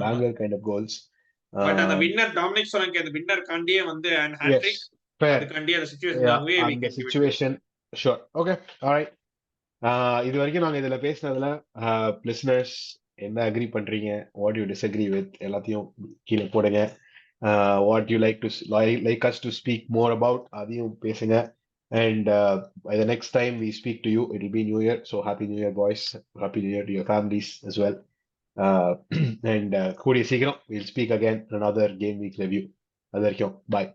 banger kind of goals. But the winner Dominic Solanke, the winner kandiye வந்து and hat-trick. Yes, fair. The kandiye the situation the situation. Sure. Okay. All right. இது வரைக்கும் நாங்க இதுல பேசினதுல listeners என்ன agri பண்றீங்க, what you disagree with, எல்லாத்தையும் கீழே போடுங்க. What you like us to speak more about, அதையும் பேசுங்க. And by the next time we speak to you, it will be New Year. So happy New Year, boys. Happy New Year to your families as well. And கூடிய சீக்கிரம் we'll speak again another game week review. அது வரைக்கும் bye.